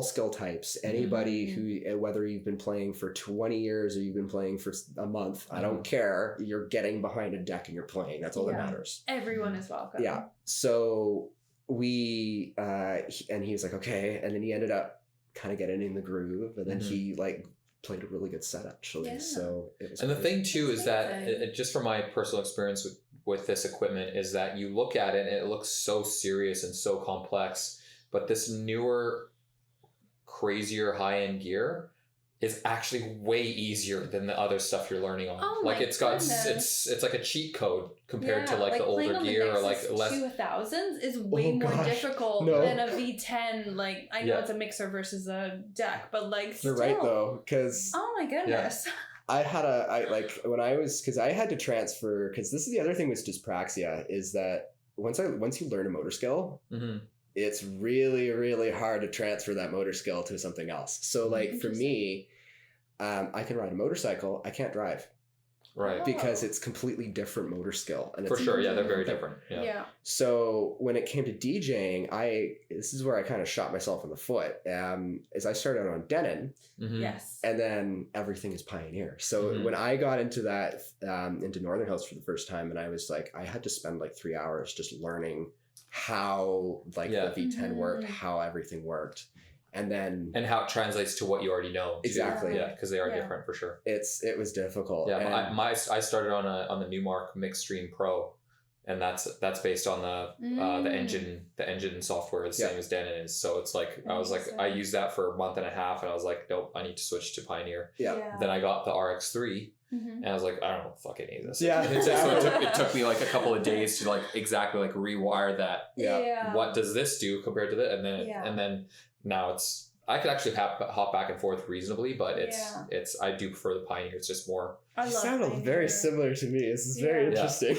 S2: skill types. Anybody who, whether you've been playing for 20 years or you've been playing for a month, I don't care. You're getting behind a deck and you're playing. That's all that matters.
S1: Everyone is welcome.
S2: Yeah. So we and he was like, okay, and then he ended up kind of getting in the groove, and then he like played a really good set actually. So it was.
S3: And the thing too is that
S1: amazing.
S3: just from my personal experience with this equipment is that you look at it and it looks so serious and so complex, but this newer, crazier high-end gear is actually way easier than the other stuff you're learning on.
S1: Oh
S3: like
S1: my
S3: it's got
S1: goodness.
S3: it's like a cheat code compared to like the older gear or like less
S1: 2000s is way more difficult than a V10. Like, I know it's a mixer versus a deck, but like still.
S2: You're right though, because
S1: oh my goodness.
S2: I had because I had to transfer, because this is the other thing with dyspraxia is that once you learn a motor skill, it's really, really hard to transfer that motor skill to something else. So like for me, I can ride a motorcycle. I can't drive.
S3: Right.
S2: Because it's completely different motor skill. And
S3: for sure. Yeah, they're very different. Yeah.
S2: So when it came to DJing, this is where I kind of shot myself in the foot. Is I started on Denon.
S1: Yes.
S2: And then everything is Pioneer. So when I got into that, into Northern House for the first time, and I was like, I had to spend like 3 hours just learning how like the V10 worked, how everything worked, and how it translates to what you already know. Exactly.
S3: Yeah, because they are different for sure.
S2: It was difficult.
S3: Yeah, I started on the Newmark Mixstream Pro, and that's based on the engine software the same as Denon is. So it's like I was like I used that for a month and a half, and I was like, nope, I need to switch to Pioneer. Then I got the RX3. And I was like, I don't fucking need this.
S2: Yeah.
S3: So it took me like a couple of days to like exactly like rewire that.
S1: Yeah.
S3: What does this do compared to that? And then now I could actually hop back and forth reasonably, but I do prefer the Pioneer. It's just more.
S2: You sound very similar to me. This is very interesting.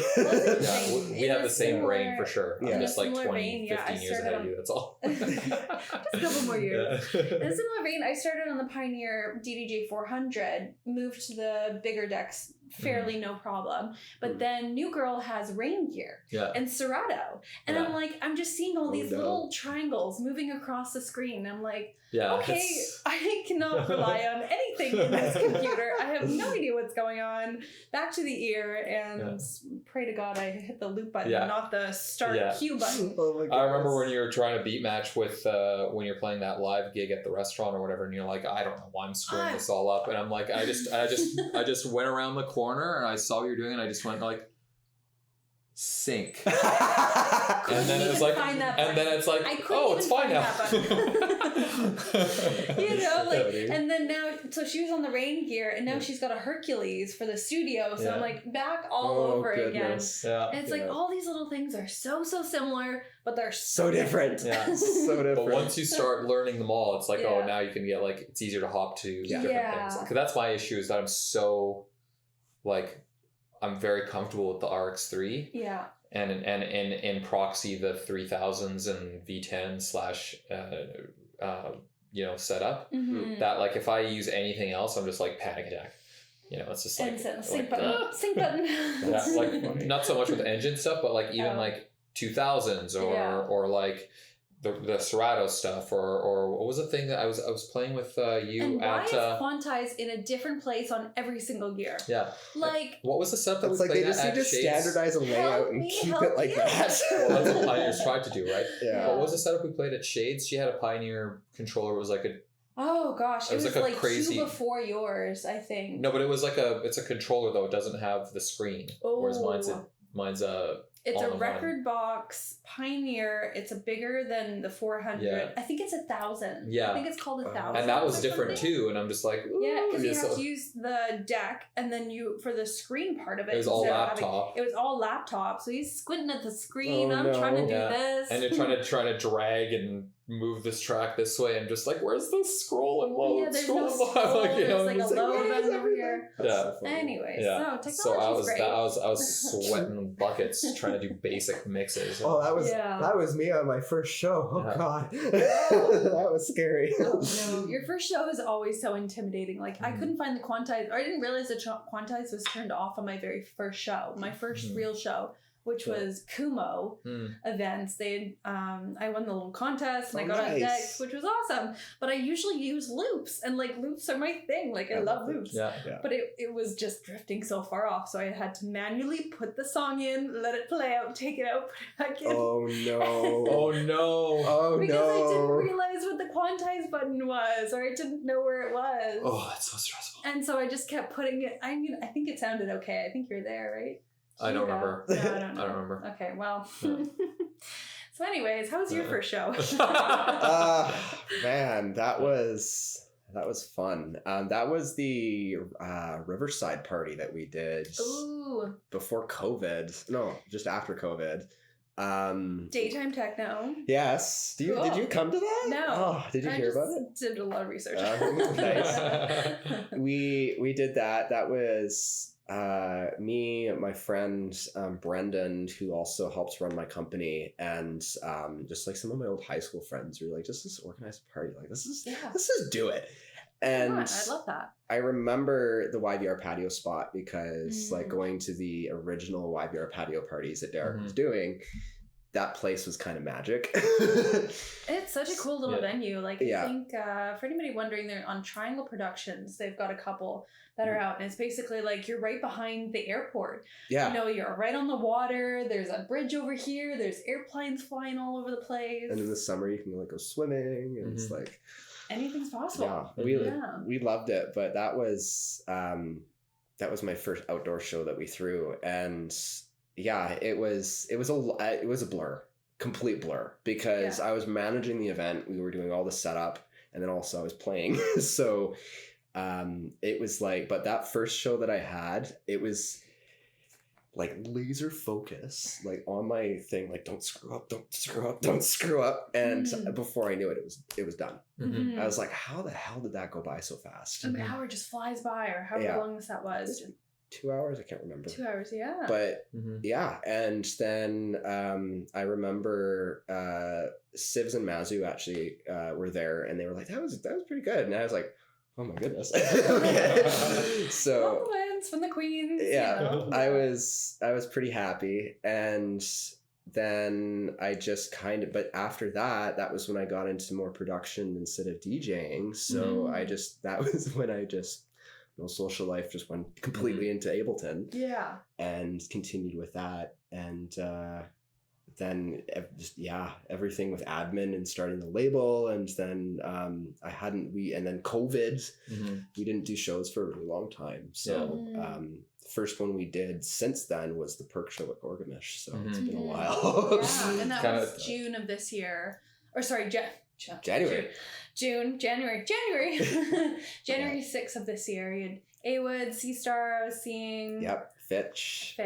S3: We have the same brain for sure. I'm just like 20, 15 years ahead of you. That's all.
S1: Just a couple more years. In a similar vein, I started on the Pioneer DDJ 400, moved to the bigger decks fairly no problem. But then New Girl has rain gear and Serato. And I'm like, I'm just seeing all these little triangles moving across the screen. I'm like, okay, I cannot rely on anything in this computer. I have no idea what's going on. Back to the ear, and pray to God I hit the loop button, not the start cue button.
S3: I remember when you were trying to beat match with when you're playing that live gig at the restaurant or whatever, and you're like, I don't know why I'm screwing this all up, and I'm like, I just went around the corner and I saw what you're doing, and I just went like, sync. And then it was like, and then it's like, oh, it's fine now.
S1: You know, like, and then now, so she was on the rain gear, and now she's got a Hercules for the studio. So I'm like back all over again. And it's like all these little things are so similar, but they're so different.
S2: So different.
S3: But once you start learning them all, it's like, oh, now you can get like, it's easier to hop to different things. Because that's my issue, is that I'm so like, I'm very comfortable with the RX3.
S1: Yeah.
S3: And in proxy, the 3000s and V10 / setup. That like, if I use anything else, I'm just like panic attack. You know, it's just like
S1: sync button.
S3: Yeah, like not so much with engine stuff, but like even like 2000s or like the Serato stuff, or what was the thing that I was playing with you
S1: and
S3: at?
S1: Why is quantize in a different place on every single gear?
S3: Yeah.
S1: Like,
S3: what was the stuff that
S2: it's
S3: we
S2: like
S3: played
S2: they just need to standardize a layout and keep it like that.
S3: Well, that's what Pioneers tried to do, right?
S2: Yeah.
S3: What was the setup we played at Shades? She had a Pioneer controller. It was like a.
S1: Oh gosh, it was like
S3: crazy...
S1: 2 before yours, I think.
S3: No, but it was like it's a controller though. It doesn't have the screen.
S1: Oh.
S3: Whereas mine's
S1: it's a record box Pioneer. It's bigger than the 400.
S3: Yeah.
S1: I think it's 1000.
S3: Yeah.
S1: I think it's called 1000.
S3: And that was different too. And I'm just like, ooh,
S1: because you have to use the deck, and then for the screen part of it.
S3: It was all laptop.
S1: It was all laptop. So he's squinting at the screen. I'm trying to do this,
S3: and you're trying to drag and move this track this way, and just like, where's the scroll and load?
S1: Yeah, there's no scroll.
S3: Like,
S1: there's like a load button over here.
S3: Yeah.
S1: Anyways, technology's
S3: so
S1: great.
S3: I was sweating buckets trying to do basic mixes.
S2: Oh, that was me on my first show. Oh God, that was scary.
S1: Oh no, your first show is always so intimidating. Like I couldn't find the quantize, or I didn't realize the quantize was turned off on my very first show, my first real show, which was Kumo events. They I won the little contest, and I got on decks, which was awesome. But I usually use loops, and like loops are my thing. Like I love loops.
S3: Yeah.
S1: But it was just drifting so far off, so I had to manually put the song in, let it play out, take it out, put it back in.
S2: Oh no!
S3: Oh no!
S1: Because I didn't realize what the quantize button was, or I didn't know where it was.
S3: Oh, that's so stressful.
S1: And so I just kept putting it. I mean, I think it sounded okay. I think you're there, right?
S3: I don't remember.
S1: No, I don't know.
S3: I don't remember.
S1: Okay, well. So anyways, how was your first show?
S2: Man, that was fun. That was the Riverside party that we did before COVID. No, just after COVID.
S3: Daytime
S1: techno.
S2: Yes. Did you come to that?
S1: No.
S2: Oh, did you hear about it?
S1: Did a lot of research.
S2: Nice. We did that. That was me, my friend Brendan, who also helps run my company, and just like some of my old high school friends. We were like, just organize a party. Like let's just do it. And
S1: I love that.
S2: I remember the YVR patio spot because like going to the original YVR patio parties that Derek was doing, that place was kind of magic.
S1: It's such a cool little venue. Like I think for anybody wondering, they're on Triangle Productions. They've got a couple that are out, and it's basically like you're right behind the airport. Yeah. You know, you're right on the water. There's a bridge over here. There's airplanes flying all over the place.
S2: And in the summer, you can like go swimming, and it's like
S1: anything's possible.
S2: Yeah, we loved it. But that was my first outdoor show that we threw, and yeah, it was a blur, complete blur, because I was managing the event. We were doing all the setup, and then also I was playing. So it was like, but that first show that I had, it was like laser focus, like on my thing, like don't screw up. And before I knew it, it was done. I was like, how the hell did that go by so fast?
S1: An hour just flies by, or however long the set was.
S2: 2 hours, I can't remember.
S1: 2 hours, yeah.
S2: But yeah, and then I remember Sivs and Mazu actually were there, and they were like, that was pretty good. And I was like, Oh my goodness. Okay. So
S1: wins from the queens.
S2: Yeah,
S1: you know?
S2: I was pretty happy, and then I just but after that was when I got into more production instead of DJing. So that was when I just, social life just went completely into Ableton.
S1: Yeah.
S2: And continued with that. And then everything with admin and starting the label. And then and then COVID, we didn't do shows for a really long time. So the first one we did since then was the Perk show at RecordWorkz. So it's been a while.
S1: Yeah, and that was June of this year. Or sorry, January. January 6th of this year. You had A-Wood, C-Star, I was seeing.
S2: Yep, Fitch.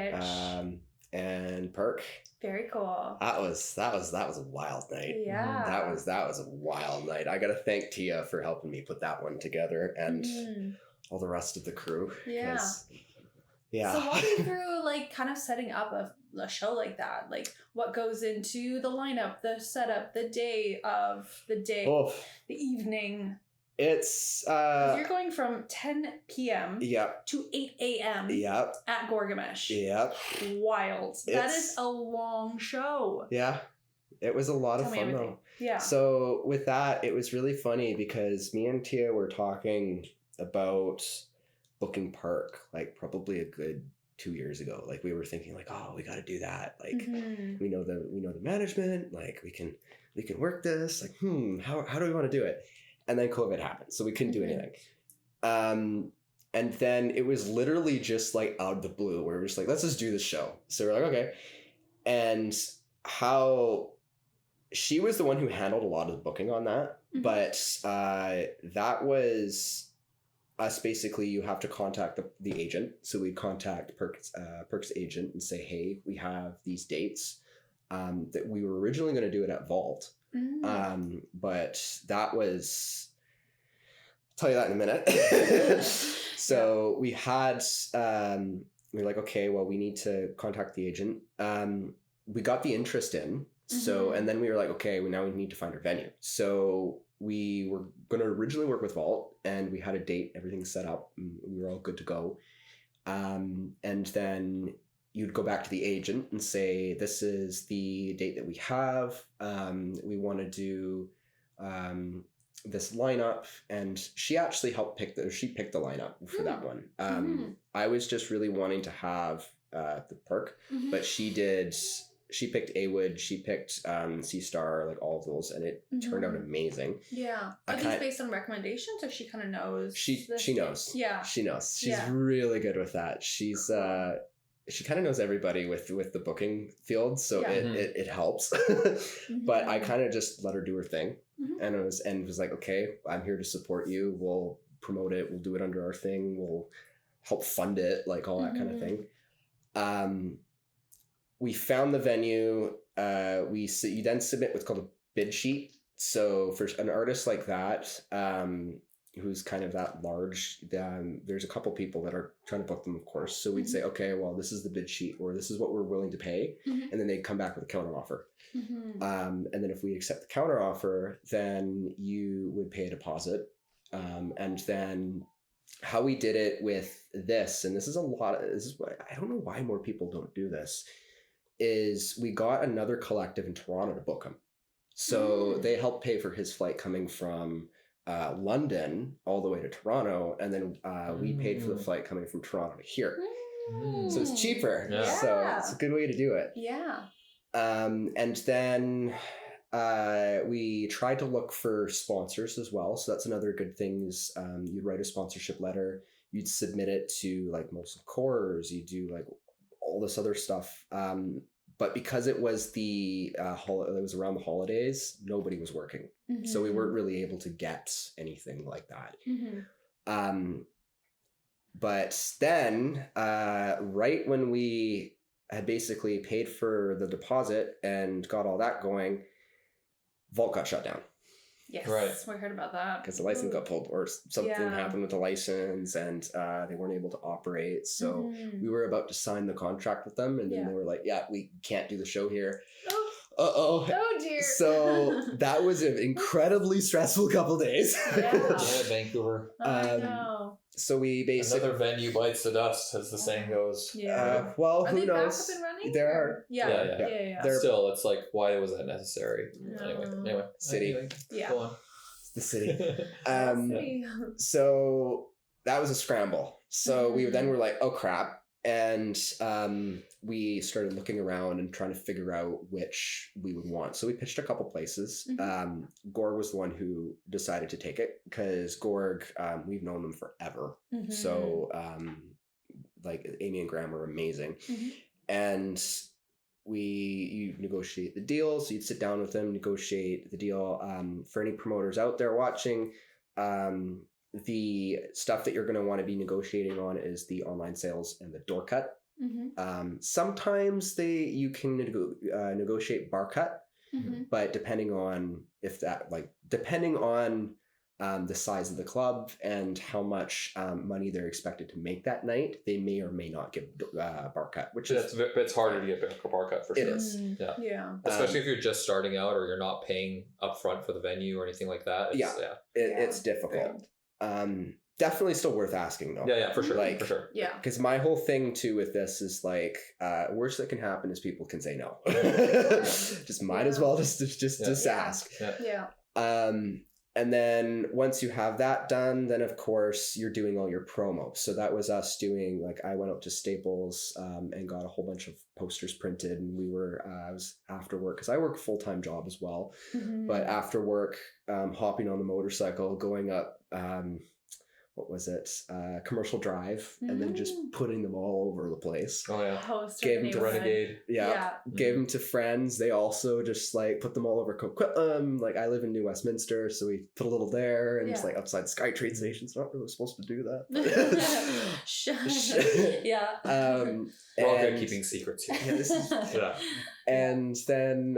S2: And Perk.
S1: Very cool.
S2: That was a wild night.
S1: Yeah.
S2: That was a wild night. I gotta thank Tia for helping me put that one together, and all the rest of the crew.
S1: Yeah.
S2: Yeah.
S1: So walk me through kind of setting up a show like that. Like what goes into the lineup, the setup, the day, the evening.
S2: It's
S1: you're going from 10 p.m. to 8 a.m. at RecordWorkz. Wild. That is a long show.
S2: Yeah. It was a lot of fun though.
S1: Yeah.
S2: So with that, it was really funny because me and Tia were talking about booking Park probably a good 2 years ago. We were thinking we got to do that. We know the management, we can work this. How do we want to do it? And then COVID happened, so we couldn't do anything. And then it was literally just out of the blue where we're just let's just do this show. So we're okay. And how she was the one who handled a lot of the booking on that, but that was us. Basically, you have to contact the agent. So we contact Perk's agent and say, hey, we have these dates that we were originally going to do it at Vault. But that was, I'll tell you that in a minute. So we had, we're okay, well, we need to contact the agent. We got the interest in. So, and then we were okay, now we need to find our venue. So we were going to originally work with Vault, and we had a date, everything set up, and we were all good to go. And then you'd go back to the agent and say, this is the date that we have. We want to do this lineup. And she actually helped picked the lineup for that one. I was just really wanting to have the Perk, but she picked A-Wood, she picked C-Star, all of those, and it turned out amazing. Yeah.
S1: Are these based on recommendations, or she kind of knows?
S2: She knows.
S1: Yeah.
S2: She knows. She's really good with that. She's she kind of knows everybody with the booking field, so it helps. But I kind of just let her do her thing, and it was okay, I'm here to support you. We'll promote it. We'll do it under our thing. We'll help fund it, all that kind of thing. We found the venue. You then submit what's called a bid sheet. So for an artist like that, who's kind of that large, there's a couple people that are trying to book them, of course. So we'd say, okay, well, this is the bid sheet, or this is what we're willing to pay. And then they'd come back with a counter offer. And then if we accept the counter offer, then you would pay a deposit. And then how we did it with this, and this is what I don't know why more people don't do this, is we got another collective in Toronto to book him. So they helped pay for his flight coming from London all the way to Toronto, and then we paid for the flight coming from Toronto to here. So it's cheaper. So it's a good way to do it. And then we tried to look for sponsors as well. So that's another good thing is you'd write a sponsorship letter, you'd submit it to Most of Cores, you do all this other stuff. But because it was it was around the holidays, nobody was working. So we weren't really able to get anything like that. But then right when we had basically paid for the deposit and got all that going, Vault got shut down.
S1: Yes, right. We heard about that.
S2: Because the license got pulled, or something happened with the license, and they weren't able to operate. So we were about to sign the contract with them, and then they were like, yeah, we can't do the show here. Uh-oh.
S1: Oh dear.
S2: So that was an incredibly stressful couple days.
S1: Yeah.
S3: Vancouver.
S1: I know.
S2: So we basically...
S3: Another venue bites the dust, as the saying goes.
S1: Yeah.
S2: Well,
S1: Are
S2: who
S1: they
S2: knows?
S1: back up and running?
S2: There
S1: or-
S2: are.
S1: Yeah.
S2: They're-
S3: Still, it's like, why was that necessary?
S1: No.
S3: Anyway.
S2: City.
S1: Yeah.
S3: Go on.
S2: It's the city.
S1: City.
S2: So that was a scramble. So we then were like, oh crap. And we started looking around and trying to figure out which we would want. So we pitched a couple places. Gorg was the one who decided to take it because Gorg, we've known them forever. So like Amy and Graham were amazing. And you negotiate the deal. So you'd sit down with them, negotiate the deal. For any promoters out there watching, the stuff that you're going to want to be negotiating on is the online sales and the door cut. Sometimes you can negotiate bar cut, but depending on the size of the club and how much money they're expected to make that night, they may or may not give bar cut, which
S3: it's harder to get bar cut for sure.
S2: It is.
S3: Yeah. Especially if you're just starting out or you're not paying upfront for the venue or anything like that.
S2: It's difficult. Definitely still worth asking though.
S3: Yeah, for sure.
S2: For sure.
S1: Yeah.
S2: Because my whole thing too with this is like, worst that can happen is people can say no. Just might as well just ask.
S1: Yeah.
S2: And then once you have that done, then of course you're doing all your promo. So that was us doing, like, I went up to Staples and got a whole bunch of posters printed, and I was after work, because I work a full-time job as well, but after work, hopping on the motorcycle, going up, Commercial Drive, and then just putting them all over the place.
S3: Oh yeah.
S2: Gave them to
S3: Renegade.
S2: Gave them to friends. They also just like put them all over Coquitlam. Like, I live in New Westminster, so we put a little there, and it's like outside SkyTrain station. It's not really supposed to do that.
S1: Yeah.
S3: We're all good at keeping secrets here.
S2: And then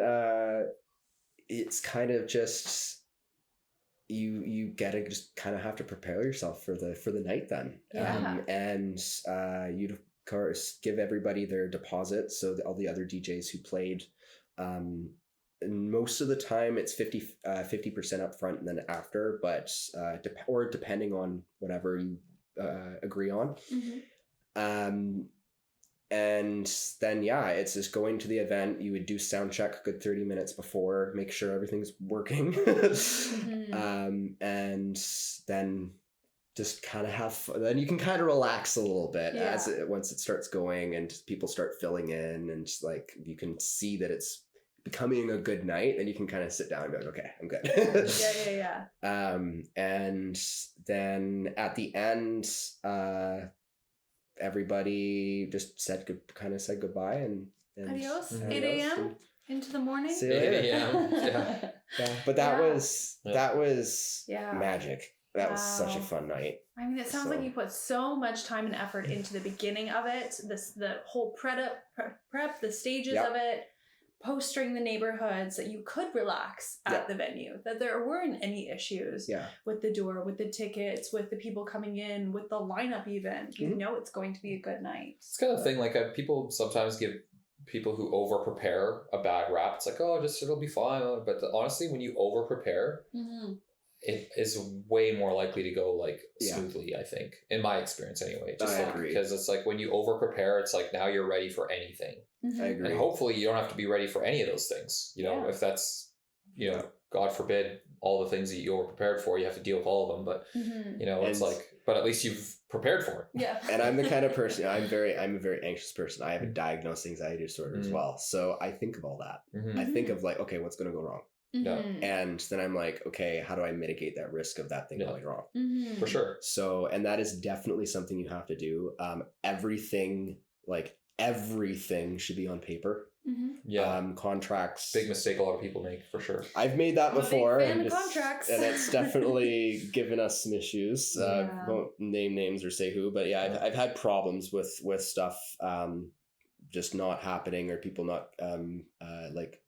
S2: it's kind of just, you gotta just kind of have to prepare yourself for the night then. And you'd of course give everybody their deposit, so all the other DJs who played, and most of the time it's 50% up front and then after, but depending on whatever you agree on. And then it's just going to the event. You would do sound check a good 30 minutes before, make sure everything's working. And then just kind of have fun. Then you can kind of relax a little bit once it starts going and people start filling in, and just like you can see that it's becoming a good night, and you can kind of sit down and be like, okay, I'm good. And then at the end, everybody just said goodbye and
S1: adios. 8 a.m. into the morning.
S2: 8 a.m. But that was magic. That was such a fun night.
S1: I mean, it sounds like you put so much time and effort into the beginning of it. The whole prep, the stages of it, postering the neighborhoods, that you could relax at the venue, that there weren't any issues with the door, with the tickets, with the people coming in, with the lineup even. You know it's going to be a good night.
S3: It's kind of thing, like people sometimes give people who over prepare a bad rap. It's like, oh, it'll be fine. But honestly, when you over prepare, it is way more likely to go like smoothly, I think, in my experience anyway.
S2: I agree.
S3: Because it's like when you over prepare, it's like now you're ready for anything.
S2: I agree.
S3: And hopefully you don't have to be ready for any of those things. You know, if that's, God forbid, all the things that you over prepared for, you have to deal with all of them. But it's like, but at least you've prepared for it.
S1: Yeah.
S2: And I'm the kind of person, I'm a very anxious person. I have a diagnosed anxiety disorder as well. So I think of all that. I think of like, okay, what's going to go wrong? And then I'm like, okay, how do I mitigate that risk of that thing going wrong?
S3: For sure.
S2: So, and that is definitely something you have to do. Everything should be on paper. Contracts.
S3: Big mistake a lot of people make, for sure.
S2: I've made that before, and
S1: contracts.
S2: And it's definitely given us some issues. Won't name names or say who, but I've had problems with stuff just not happening, or people not like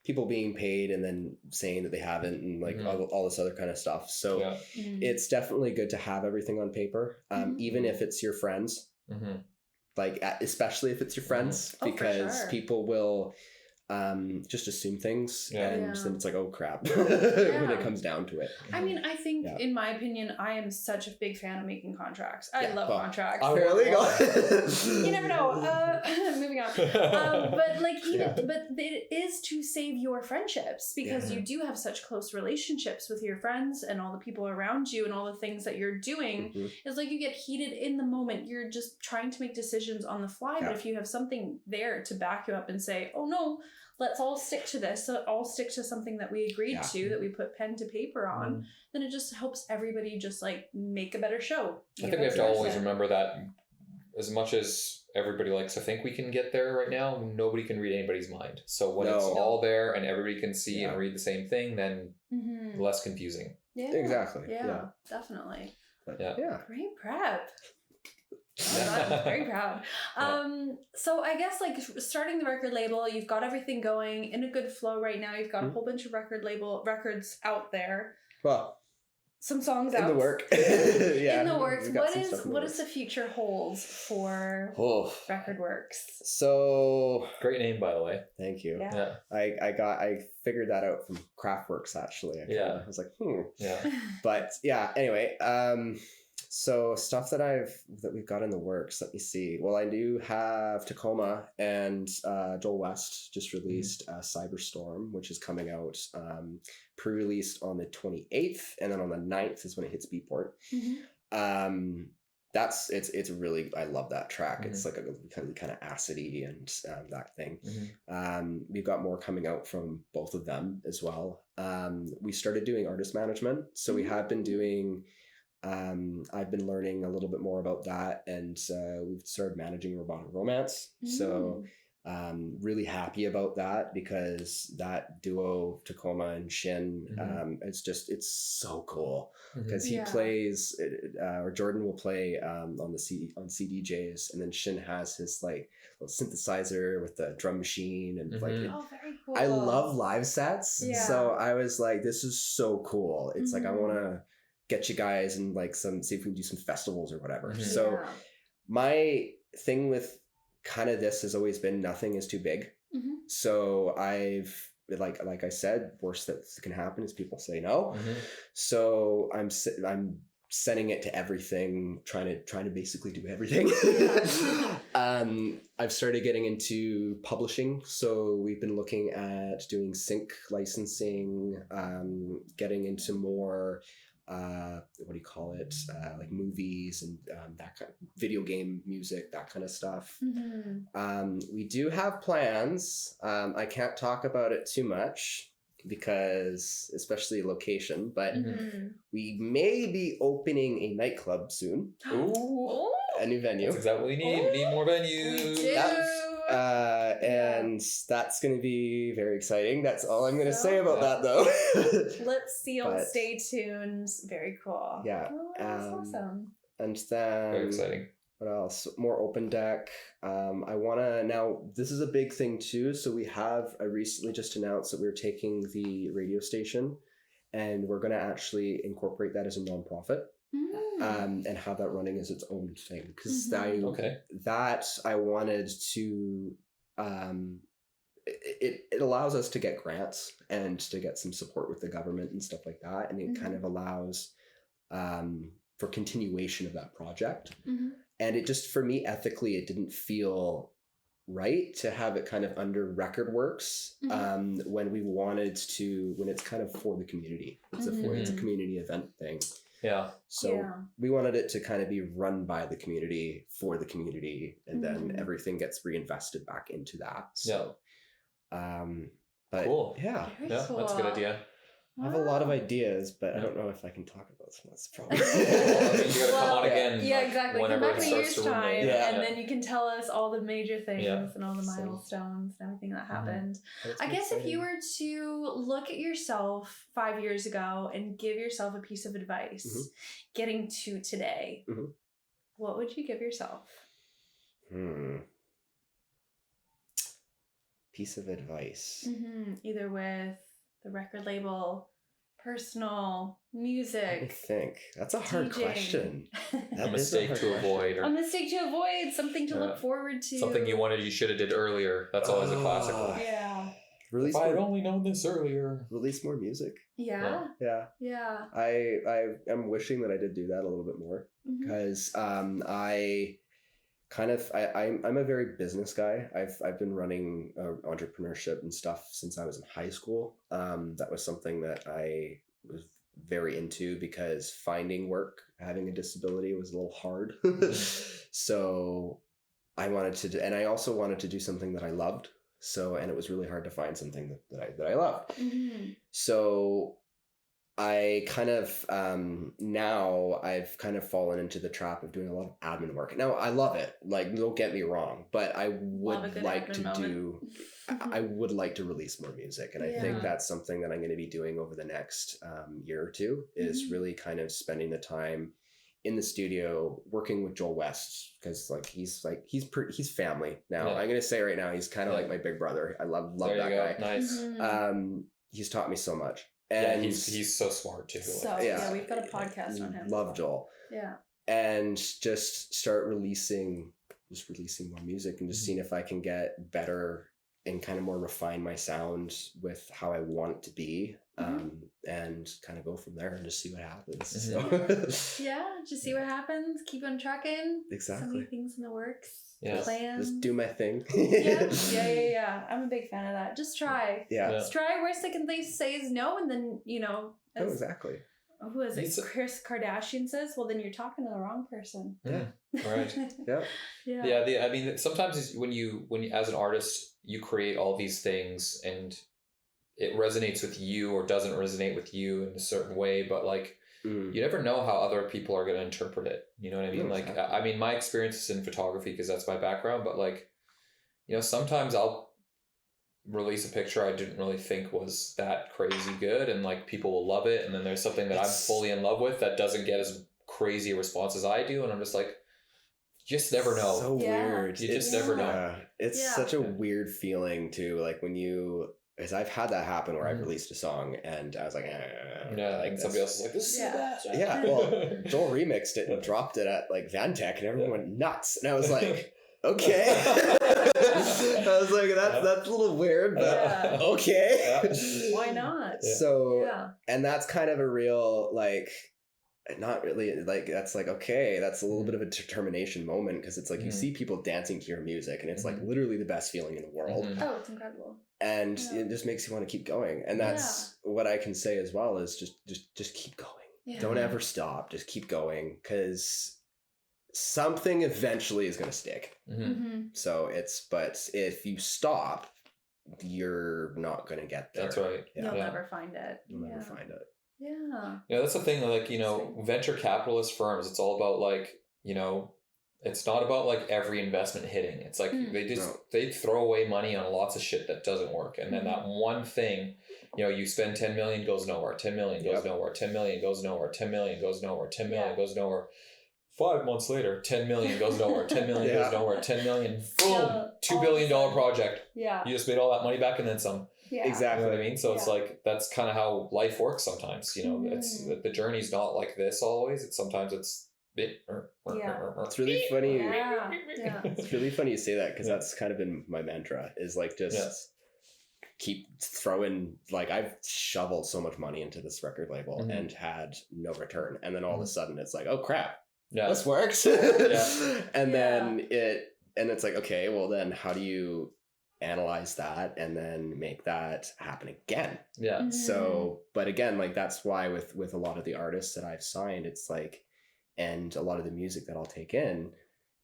S2: people being paid and then saying that they haven't, and like all this other kind of stuff. So it's definitely good to have everything on paper, even if it's your friends. Like, especially if it's your friends, because people will just assume things,
S3: Yeah.
S2: and
S1: Yeah.
S2: then it's like, oh crap,
S1: Yeah.
S2: when it comes down to it.
S1: I mean, I think,
S2: Yeah.
S1: in my opinion, I am such a big fan of making contracts. I
S2: Yeah,
S1: love
S2: well,
S1: contracts.
S2: Paralegal.
S1: You never know. Moving on. But like, but it is to save your friendships, because you do have such close relationships with your friends and all the people around you and all the things that you're doing.
S2: Mhm.
S1: It's like you get heated in the moment. You're just trying to make decisions on the fly.
S2: Yeah.
S1: But if you have something there to back you up and say, oh no, let's all stick to this. Let's all stick to something that we agreed
S2: Yeah.
S1: to, that we put pen to paper on. Then it just helps everybody just like make a better show.
S3: I think we have to always remember that as much as everybody likes to think we can get there right now, nobody can read anybody's mind. So when it's all there and everybody can see and read the same thing, then less confusing.
S1: Yeah.
S2: Exactly.
S1: Yeah, definitely.
S2: But,
S3: Yeah.
S1: Great prep. I'm very proud. So I guess like starting the record label, you've got everything going in a good flow right now. You've got a whole bunch of records out there.
S2: Well,
S1: Some songs
S2: in
S1: out.
S2: the work.
S1: In the works.
S2: we got
S1: What
S2: some
S1: is
S2: stuff in the
S1: what
S2: works.
S1: does the future hold for RecordWorkz?
S2: So
S3: Great name, by the way.
S2: thank you.
S1: Yeah.
S2: I figured that out from Craftworks actually. I was like,
S3: Yeah.
S2: But yeah, anyway, so stuff that we've got in the works. Let me see. Well, I do have Tacoma and Joel West just released Cyberstorm, which is coming out pre-released on the 28th, and then on the 9th is when it hits Beatport. It's really, I love that track. It's like a kind of acidy and that thing. We've got more coming out from both of them as well. We started doing artist management, so we have been doing. I've been learning a little bit more about that, and we've started managing Robotic Romance. So really happy about that, because that duo, Tacoma and Shin, it's so cool, because he plays, or Jordan will play on CDJs, and then Shin has his like little synthesizer with the drum machine, and like
S1: Oh, very cool.
S2: I love live sets.
S1: Yeah.
S2: So I was like, this is so cool. It's like, I want to get you guys and like see if we can do some festivals or whatever. So my thing with kind of this has always been nothing is too big. So I've like I said, worst that can happen is people say no. So I'm sending it to everything, trying to basically do everything. I've started getting into publishing, so we've been looking at doing sync licensing, getting into more what do you call it, like movies and that kind of video game music, that kind of stuff. We do have plans. I can't talk about it too much, because especially location, but we may be opening a nightclub soon.
S3: Ooh.
S2: A new venue.
S3: That's exactly what we need. We need more venues.
S1: We do.
S2: And that's going to be very exciting. That's all I'm going to say about that, though.
S1: Lips sealed. Stay tuned. Very cool.
S2: Yeah.
S1: Oh, that's awesome.
S2: And then
S3: Very exciting.
S2: What else? More open deck. I want to now. This is a big thing too. So I recently just announced that we're taking the radio station, and we're going to actually incorporate that as a nonprofit. And have that running as its own thing, because I wanted to it allows us to get grants and to get some support with the government and stuff like that, and it kind of allows for continuation of that project. And it just, for me, ethically, it didn't feel right to have it kind of under RecordWorkz when it's kind of for the community. It's a community event thing.
S3: Yeah.
S2: So we wanted it to kind of be run by the community for the community, and then everything gets reinvested back into that. So, but
S3: cool.
S2: Yeah.
S1: Cool.
S3: That's a good idea.
S2: I have a lot of ideas, but I don't know if I can talk about some. That's probably.
S3: Well, I mean, you gotta come on again.
S1: Yeah, exactly. Come back in a year's time,
S3: and
S1: then you can tell us all the major things and all the milestones and everything that happened. I guess if you were to look at yourself 5 years ago and give yourself a piece of advice, getting to today, what would you give yourself?
S2: Piece of advice.
S1: Either with the record label, personal,
S2: Let me
S1: music,
S2: think. That's a hard
S1: DJing.
S2: question.
S3: A mistake to avoid,
S1: A
S3: or
S1: mistake to avoid, something to look forward to.
S3: something you should have did earlier. That's always a classic one.
S1: Yeah.
S2: Release
S3: If I had
S2: more,
S3: only known this earlier.
S2: release more music.
S1: Yeah.
S2: Yeah.
S1: Yeah.
S2: I am wishing that I did do that a little bit more,
S1: Mhm.
S2: because I'm a very business guy. I've been running entrepreneurship and stuff since I was in high school. That was something that I was very into, because finding work, having a disability, was a little hard. So I wanted to do, and I also wanted to do something that I loved. So, and it was really hard to find something that I loved.
S1: Mhm.
S2: So I kind of, now I've kind of fallen into the trap of doing a lot of admin work. Now I love it, like, don't get me wrong, but I
S1: Love a
S2: would
S1: good
S2: like
S1: admin
S2: to
S1: moment.
S2: do, I would like to release more music. And I
S1: Yeah.
S2: think that's something that I'm going to be doing over the next year or two, is
S1: Mhm.
S2: really kind of spending the time in the studio working with Joel West, because he's family now.
S3: Yeah.
S2: I'm going to say right now, he's kind of
S3: Yeah.
S2: like my big brother. I love
S3: There
S2: that
S3: you go.
S2: guy.
S3: Nice.
S1: Mhm.
S2: He's taught me so much.
S3: Yeah,
S2: And
S3: he's so smart too.
S1: So
S3: Like,
S1: yeah, we've got a podcast on him.
S2: Love Joel.
S1: Yeah.
S2: And just start releasing more music, and just seeing if I can get better and kind of more refine my sound with how I want it to be, and kind of go from there and just see what happens. So,
S1: Yeah, just see what happens. Keep on trucking. So
S2: exactly.
S1: many things in the works.
S3: Yeah.
S1: Plans.
S2: Just do my thing.
S1: Yeah. I'm a big fan of that. Just try.
S2: Yeah.
S3: Yeah.
S1: Just try. Worst they can say is no, and then
S2: Oh,
S1: as,
S2: exactly.
S1: who is it?
S3: It's-
S1: Chris Kardashian says, well, then you're talking to the wrong person.
S2: Yeah.
S3: Right.
S2: Yeah.
S1: Yeah.
S3: Yeah, I mean, sometimes when you as an artist, you create all these things and it resonates with you or doesn't resonate with you in a certain way, but like, you never know how other people are going to interpret it. You know what I mean?
S2: No,
S3: Like,
S2: exactly.
S3: I mean, my experience is in photography because that's my background, but like, sometimes I'll release a picture I didn't really think was that crazy good, and like people will love it. And then there's something that I'm fully in love with that doesn't get as crazy a response as I do. And I'm just like, you just never know.
S2: So
S1: Yeah.
S2: weird.
S3: You just never know.
S2: It's
S1: Yeah.
S2: such a weird feeling too. Like because I've had that happen where I've released a song and I was like,
S3: Yeah,
S2: like
S3: and somebody else is like, this is
S1: Yeah.
S3: the best.
S2: Yeah, well, Joel remixed it and dropped it at like Vantech, and everyone went nuts. And I was like, okay. I was like, that's a little weird, but
S1: Yeah.
S2: okay.
S1: Why not?
S3: Yeah.
S2: So,
S1: Yeah.
S2: and that's kind of a real, like, not really, like, that's like, okay, that's a little bit of a determination moment, because it's like you see people dancing to your music, and it's like literally the best feeling in the world.
S1: Oh, it's incredible.
S2: And
S1: Yeah.
S2: it just makes you want to keep going. And that's what I can say as well, is just keep going.
S1: Yeah.
S2: Don't ever stop. Just keep going, because something eventually is going to stick.
S1: Mm-hmm.
S2: So but if you stop, you're not going to get there.
S3: That's right.
S2: Yeah.
S1: You'll never find it.
S2: You'll never find it.
S1: Yeah.
S3: Yeah, that's the thing. Like, venture capitalist firms, it's all about like, it's not about like every investment hitting. It's like they throw away money on lots of shit that doesn't work. And then that one thing, you spend 10 million, goes nowhere, 10 million goes nowhere, 10 million goes nowhere, 10 million goes nowhere, 10 million goes nowhere. 5 months later, 10 million goes nowhere, 10 million goes nowhere, 10 million, boom, $2 billion project.
S1: Yeah.
S3: You just made all that money back and then some.
S1: Yeah.
S2: Exactly.
S3: You know what I mean? So it's like, that's kind of how life works sometimes. It's the journey's not like this always. Sometimes it's bit.
S2: It's really funny.
S1: Yeah.
S2: It's really funny you say that, because that's kind of been my mantra, is like just keep throwing. Like, I've shoveled so much money into this record label and had no return, and then all of a sudden it's like, oh crap, this works. And then it's like, okay, well then how do you analyze that and then make that happen again?
S3: Yeah.
S2: So, but again, like, that's why with a lot of the artists that I've signed, it's like, and a lot of the music that I'll take in,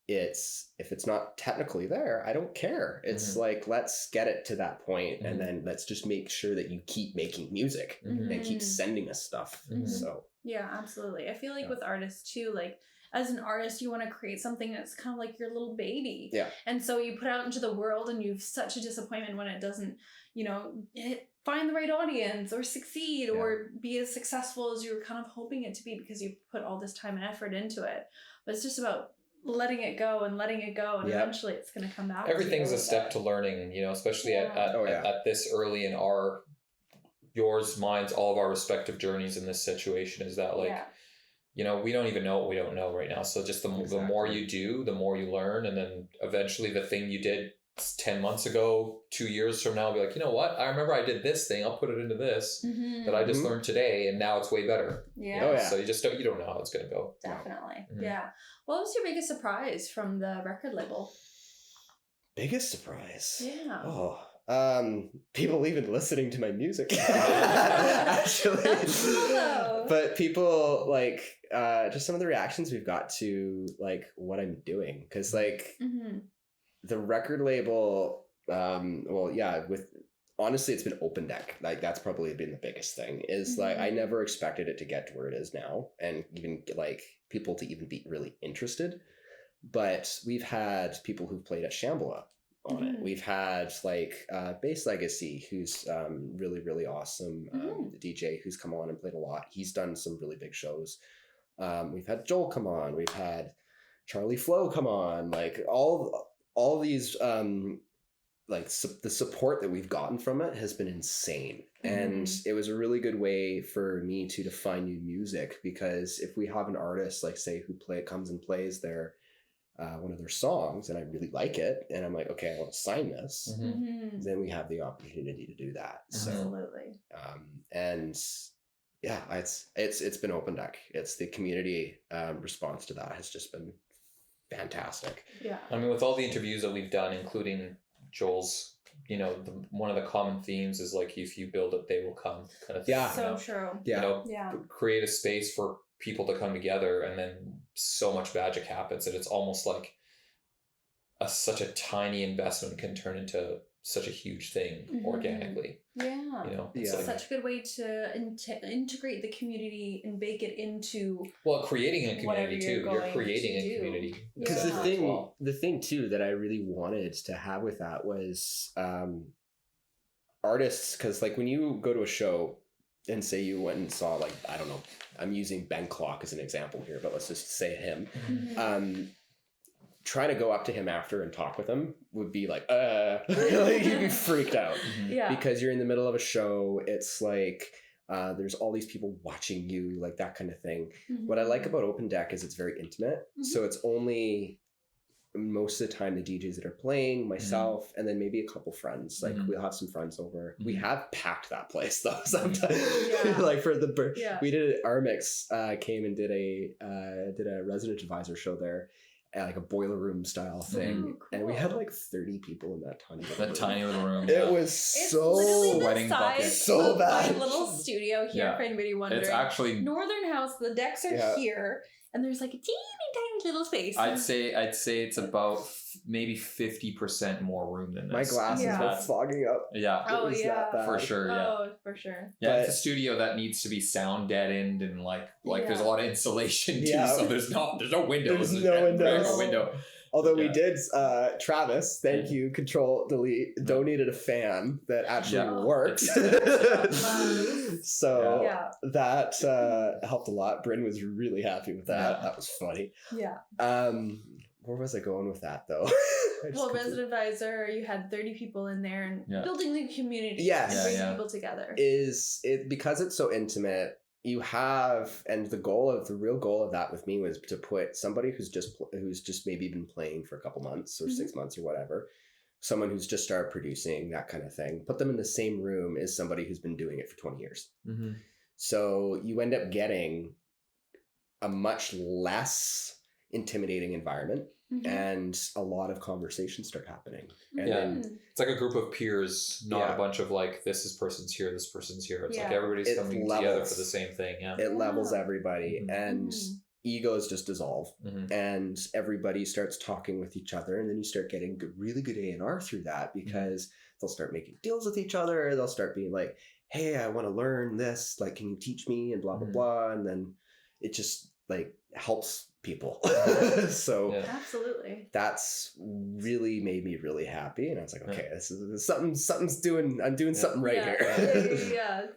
S2: if it's not technically there, I don't care. It's like, let's get it to that point, and then let's just make sure that you keep making music and keep sending us stuff. So
S1: yeah, absolutely. I feel like with artists too, like, as an artist, you want to create something that's kind of like your little baby.
S2: Yeah.
S1: And so you put out into the world, and you've such a disappointment when it doesn't, find the right audience or succeed or be as successful as you were kind of hoping it to be, because you put all this time and effort into it. But it's just about letting it go, and eventually it's going to come back.
S3: Everything's a step to learning, especially at this early in our yours, mine's, all of our respective journeys in this situation is that like, you know, we don't even know what we don't know right now. So just the more you do, the more you learn. And then eventually the thing you did 10 months ago, 2 years from now, be like, you know what? I remember I did this thing. I'll put it into this that I just learned today. And now it's way better.
S1: Yeah.
S3: You know? So you don't know how it's going to go.
S1: Definitely. Yeah. What was your biggest surprise from the record label?
S2: Biggest surprise?
S1: Yeah.
S2: Oh, people even listening to my music. Actually.
S1: That's cool, though.
S2: But people like just some of the reactions we've got to like what I'm doing. Because like the record label, honestly, it's been open deck. Like that's probably been the biggest thing is like I never expected it to get to where it is now and even like people to even be really interested. But we've had people who've played at Shambhala on it. We've had like Bass Legacy, who's really, really awesome DJ who's come on and played a lot. He's done some really big shows. We've had Joel come on. We've had Charlie Flo come on. Like all these the support that we've gotten from it has been insane. And it was a really good way for me to find new music, because if we have an artist like say who comes and plays their one of their songs and I really like it and I'm like, okay, I want to sign this, then we have the opportunity to do that.
S1: Absolutely.
S2: And yeah, it's been open deck. It's the community response to that has just been fantastic.
S1: Yeah.
S3: I mean, with all the interviews that we've done, including Joel's, you know, one of the common themes is like, if you build it, they will come kind of thing.
S2: Yeah.
S1: So true.
S2: Yeah.
S3: You know, create a space for people to come together, and then so much magic happens that it's almost like such a tiny investment can turn into such a huge thing organically.
S1: Yeah.
S3: You know,
S2: it's
S1: It's such a good way to integrate the community and bake it into
S3: creating a community too. You're creating a
S1: do.
S3: community.
S2: Because the thing too that I really wanted to have with that was artists, because like when you go to a show and say you went and saw like, I don't know, I'm using Ben Clock as an example here, but let's just say him. Trying to go up to him after and talk with him would be like, you'd be freaked out. Because you're in the middle of a show. It's like, there's all these people watching you, like that kind of thing. What I like about Open Deck is it's very intimate. So it's only most of the time the DJs that are playing, myself, and then maybe a couple friends. Like we'll have some friends over. We have packed that place though sometimes. Like for the we did Armix came and did a resident advisor show there. Like a boiler room style thing. Cool. And we had like 30 people in that tiny little room. It was so
S1: sweating bucket.
S2: So bad.
S1: My little studio here, for anybody wondering.
S3: It's actually
S1: Northern House. The decks are here, and there's like a teeny tiny little space.
S3: I'd say it's about maybe 50% more room than this.
S2: My glasses were fogging up.
S3: Yeah.
S1: Oh yeah.
S3: For sure. Yeah.
S1: Oh, for sure.
S3: Yeah, it's a studio that needs to be sound deadened and like there's a lot of insulation too. So there's no windows.
S2: There's no windows.
S3: No window.
S2: Although we did, Travis, thank you, Control Delete, donated a fan that actually worked. So that helped a lot. Bryn was really happy with that. That was funny.
S1: Yeah.
S2: Where was I going with that though?
S1: Well, resident advisor, you had 30 people in there and building the community.
S2: Yes.
S1: And bringing people together.
S2: Is it because it's so intimate? You have, and the real goal of that with me was to put somebody who's just maybe been playing for a couple months or 6 months or whatever, someone who's just started producing, that kind of thing, put them in the same room as somebody who's been doing it for 20 years. So you end up getting a much less intimidating environment. And a lot of conversations start happening. And then
S3: it's like a group of peers, not a bunch of like, this person's here, this person's here. It's like everybody's coming together for the same thing. It
S2: levels everybody, and egos just dissolve, and everybody starts talking with each other, and then you start getting really good A&R through that, because they'll start making deals with each other. They'll start being like, hey, I want to learn this, like, can you teach me, and blah blah blah, and then it just like helps people. So
S1: absolutely,
S2: that's really made me really happy, and I was like, okay, this is something's doing. I'm doing something right here.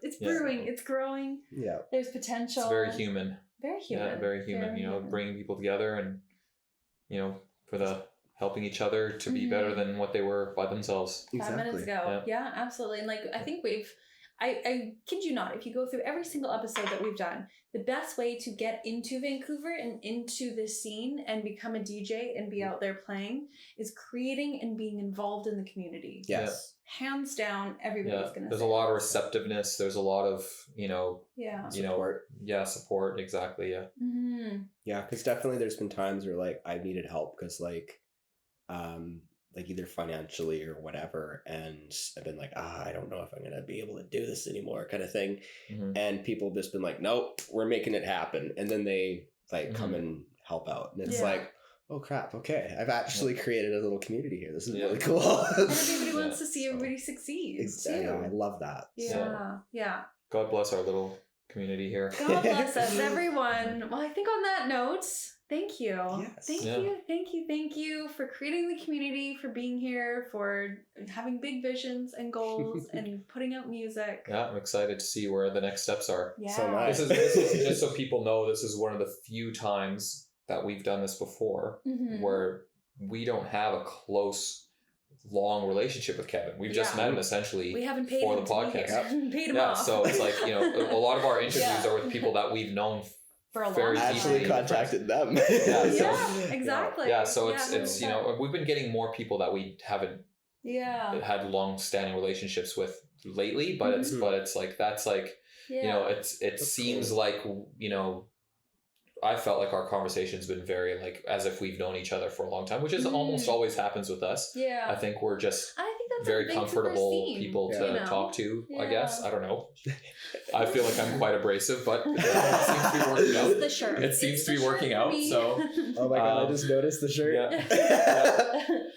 S1: It's brewing. It's growing. There's potential.
S3: It's very human.
S1: Very human.
S3: Yeah, very human. Very human. Bringing people together, and for the helping each other to be better than what they were by themselves.
S1: 5 minutes ago. Yeah, absolutely. And like, I think I kid you not, if you go through every single episode that we've done, the best way to get into Vancouver and into this scene and become a DJ and be out there playing is creating and being involved in the community.
S2: Yes.
S1: Hands down, everybody's going to
S3: There's a lot of receptiveness. There's a lot of,
S2: support.
S3: Support. Exactly. Yeah.
S1: Mm-hmm.
S2: Yeah, because definitely there's been times where like I needed help because like either financially or whatever, and I've been like, I don't know if I'm gonna be able to do this anymore, kind of thing.
S3: Mm-hmm.
S2: And people have just been like, nope, we're making it happen, and then they like come and help out, and it's like, oh crap, okay, I've actually created a little community here. This is really cool.
S1: And everybody wants to see everybody succeed.
S2: Exactly.
S1: Too.
S2: I love that.
S1: Yeah.
S3: God bless our little community here.
S1: God bless us, everyone. Well, I think on that note, thank you.
S2: Yes.
S1: Thank you for creating the community, for being here, for having big visions and goals and putting out music.
S3: Yeah, I'm excited to see where the next steps are.
S1: Yeah.
S2: So nice.
S3: This is just so people know, this is one of the few times that we've done this before where we don't have a close, long relationship with Kevin. We've just met him essentially
S1: we haven't paid
S3: for
S1: him
S3: the podcast.
S1: Paid him off.
S3: So it's like, a lot of our interviews are with people that we've known
S1: for a long
S3: very
S1: time.
S2: Actually contacted them.
S1: Exactly.
S3: Yeah, so it's we've been getting more people that we haven't had long-standing relationships with lately, but it's like that's like it seems
S2: cool.
S3: like I felt like our conversation's been very like as if we've known each other for a long time, which is almost always happens with us.
S1: Yeah.
S3: I think we're just
S1: that's
S3: very comfortable people to talk to, I guess. I don't know. I feel like I'm quite abrasive, but it seems to be working out.
S1: It's the shirt.
S3: It seems to be working out, so.
S2: Oh my God, I just noticed the shirt.
S3: Yeah.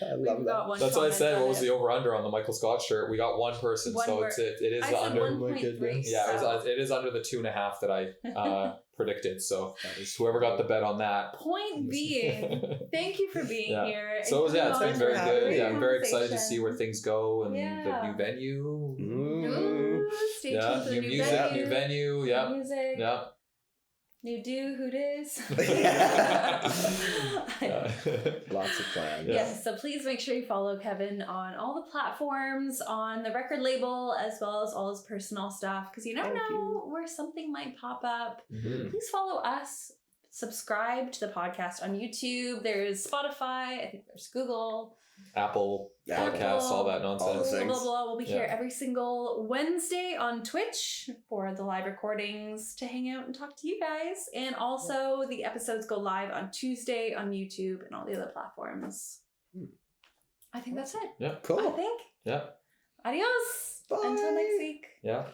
S2: I love that.
S3: That's what I said. What was the over-under on the Michael Scott shirt? We got one person, so it is
S1: I
S3: the
S1: said
S3: under.
S1: 1.3.
S3: Yeah, it is under the 2.5 that I predicted. So whoever got the bet on that.
S1: Point being, thank you for being here.
S3: So it's been very good. Yeah, I'm very excited to see where things go and the new venue.
S1: Stay tuned for the
S3: new music, new venue. Yeah,
S1: new music.
S3: Yeah.
S1: New do who dis.
S2: Lots of plans.
S1: Yes, so please make sure you follow Kevin on all the platforms, on the record label, as well as all his personal stuff, because you never know where something might pop up. Please follow us. Subscribe to the podcast on YouTube. There's Spotify. I think there's Google.
S3: Apple Podcasts, all that nonsense.
S1: Blah, blah, blah. We'll be here every single Wednesday on Twitch for the live recordings to hang out and talk to you guys. And also the episodes go live on Tuesday on YouTube and all the other platforms. I think that's it.
S3: Yeah.
S2: Cool.
S1: I think.
S3: Yeah.
S1: Adios.
S2: Bye.
S1: Until next week.
S3: Yeah.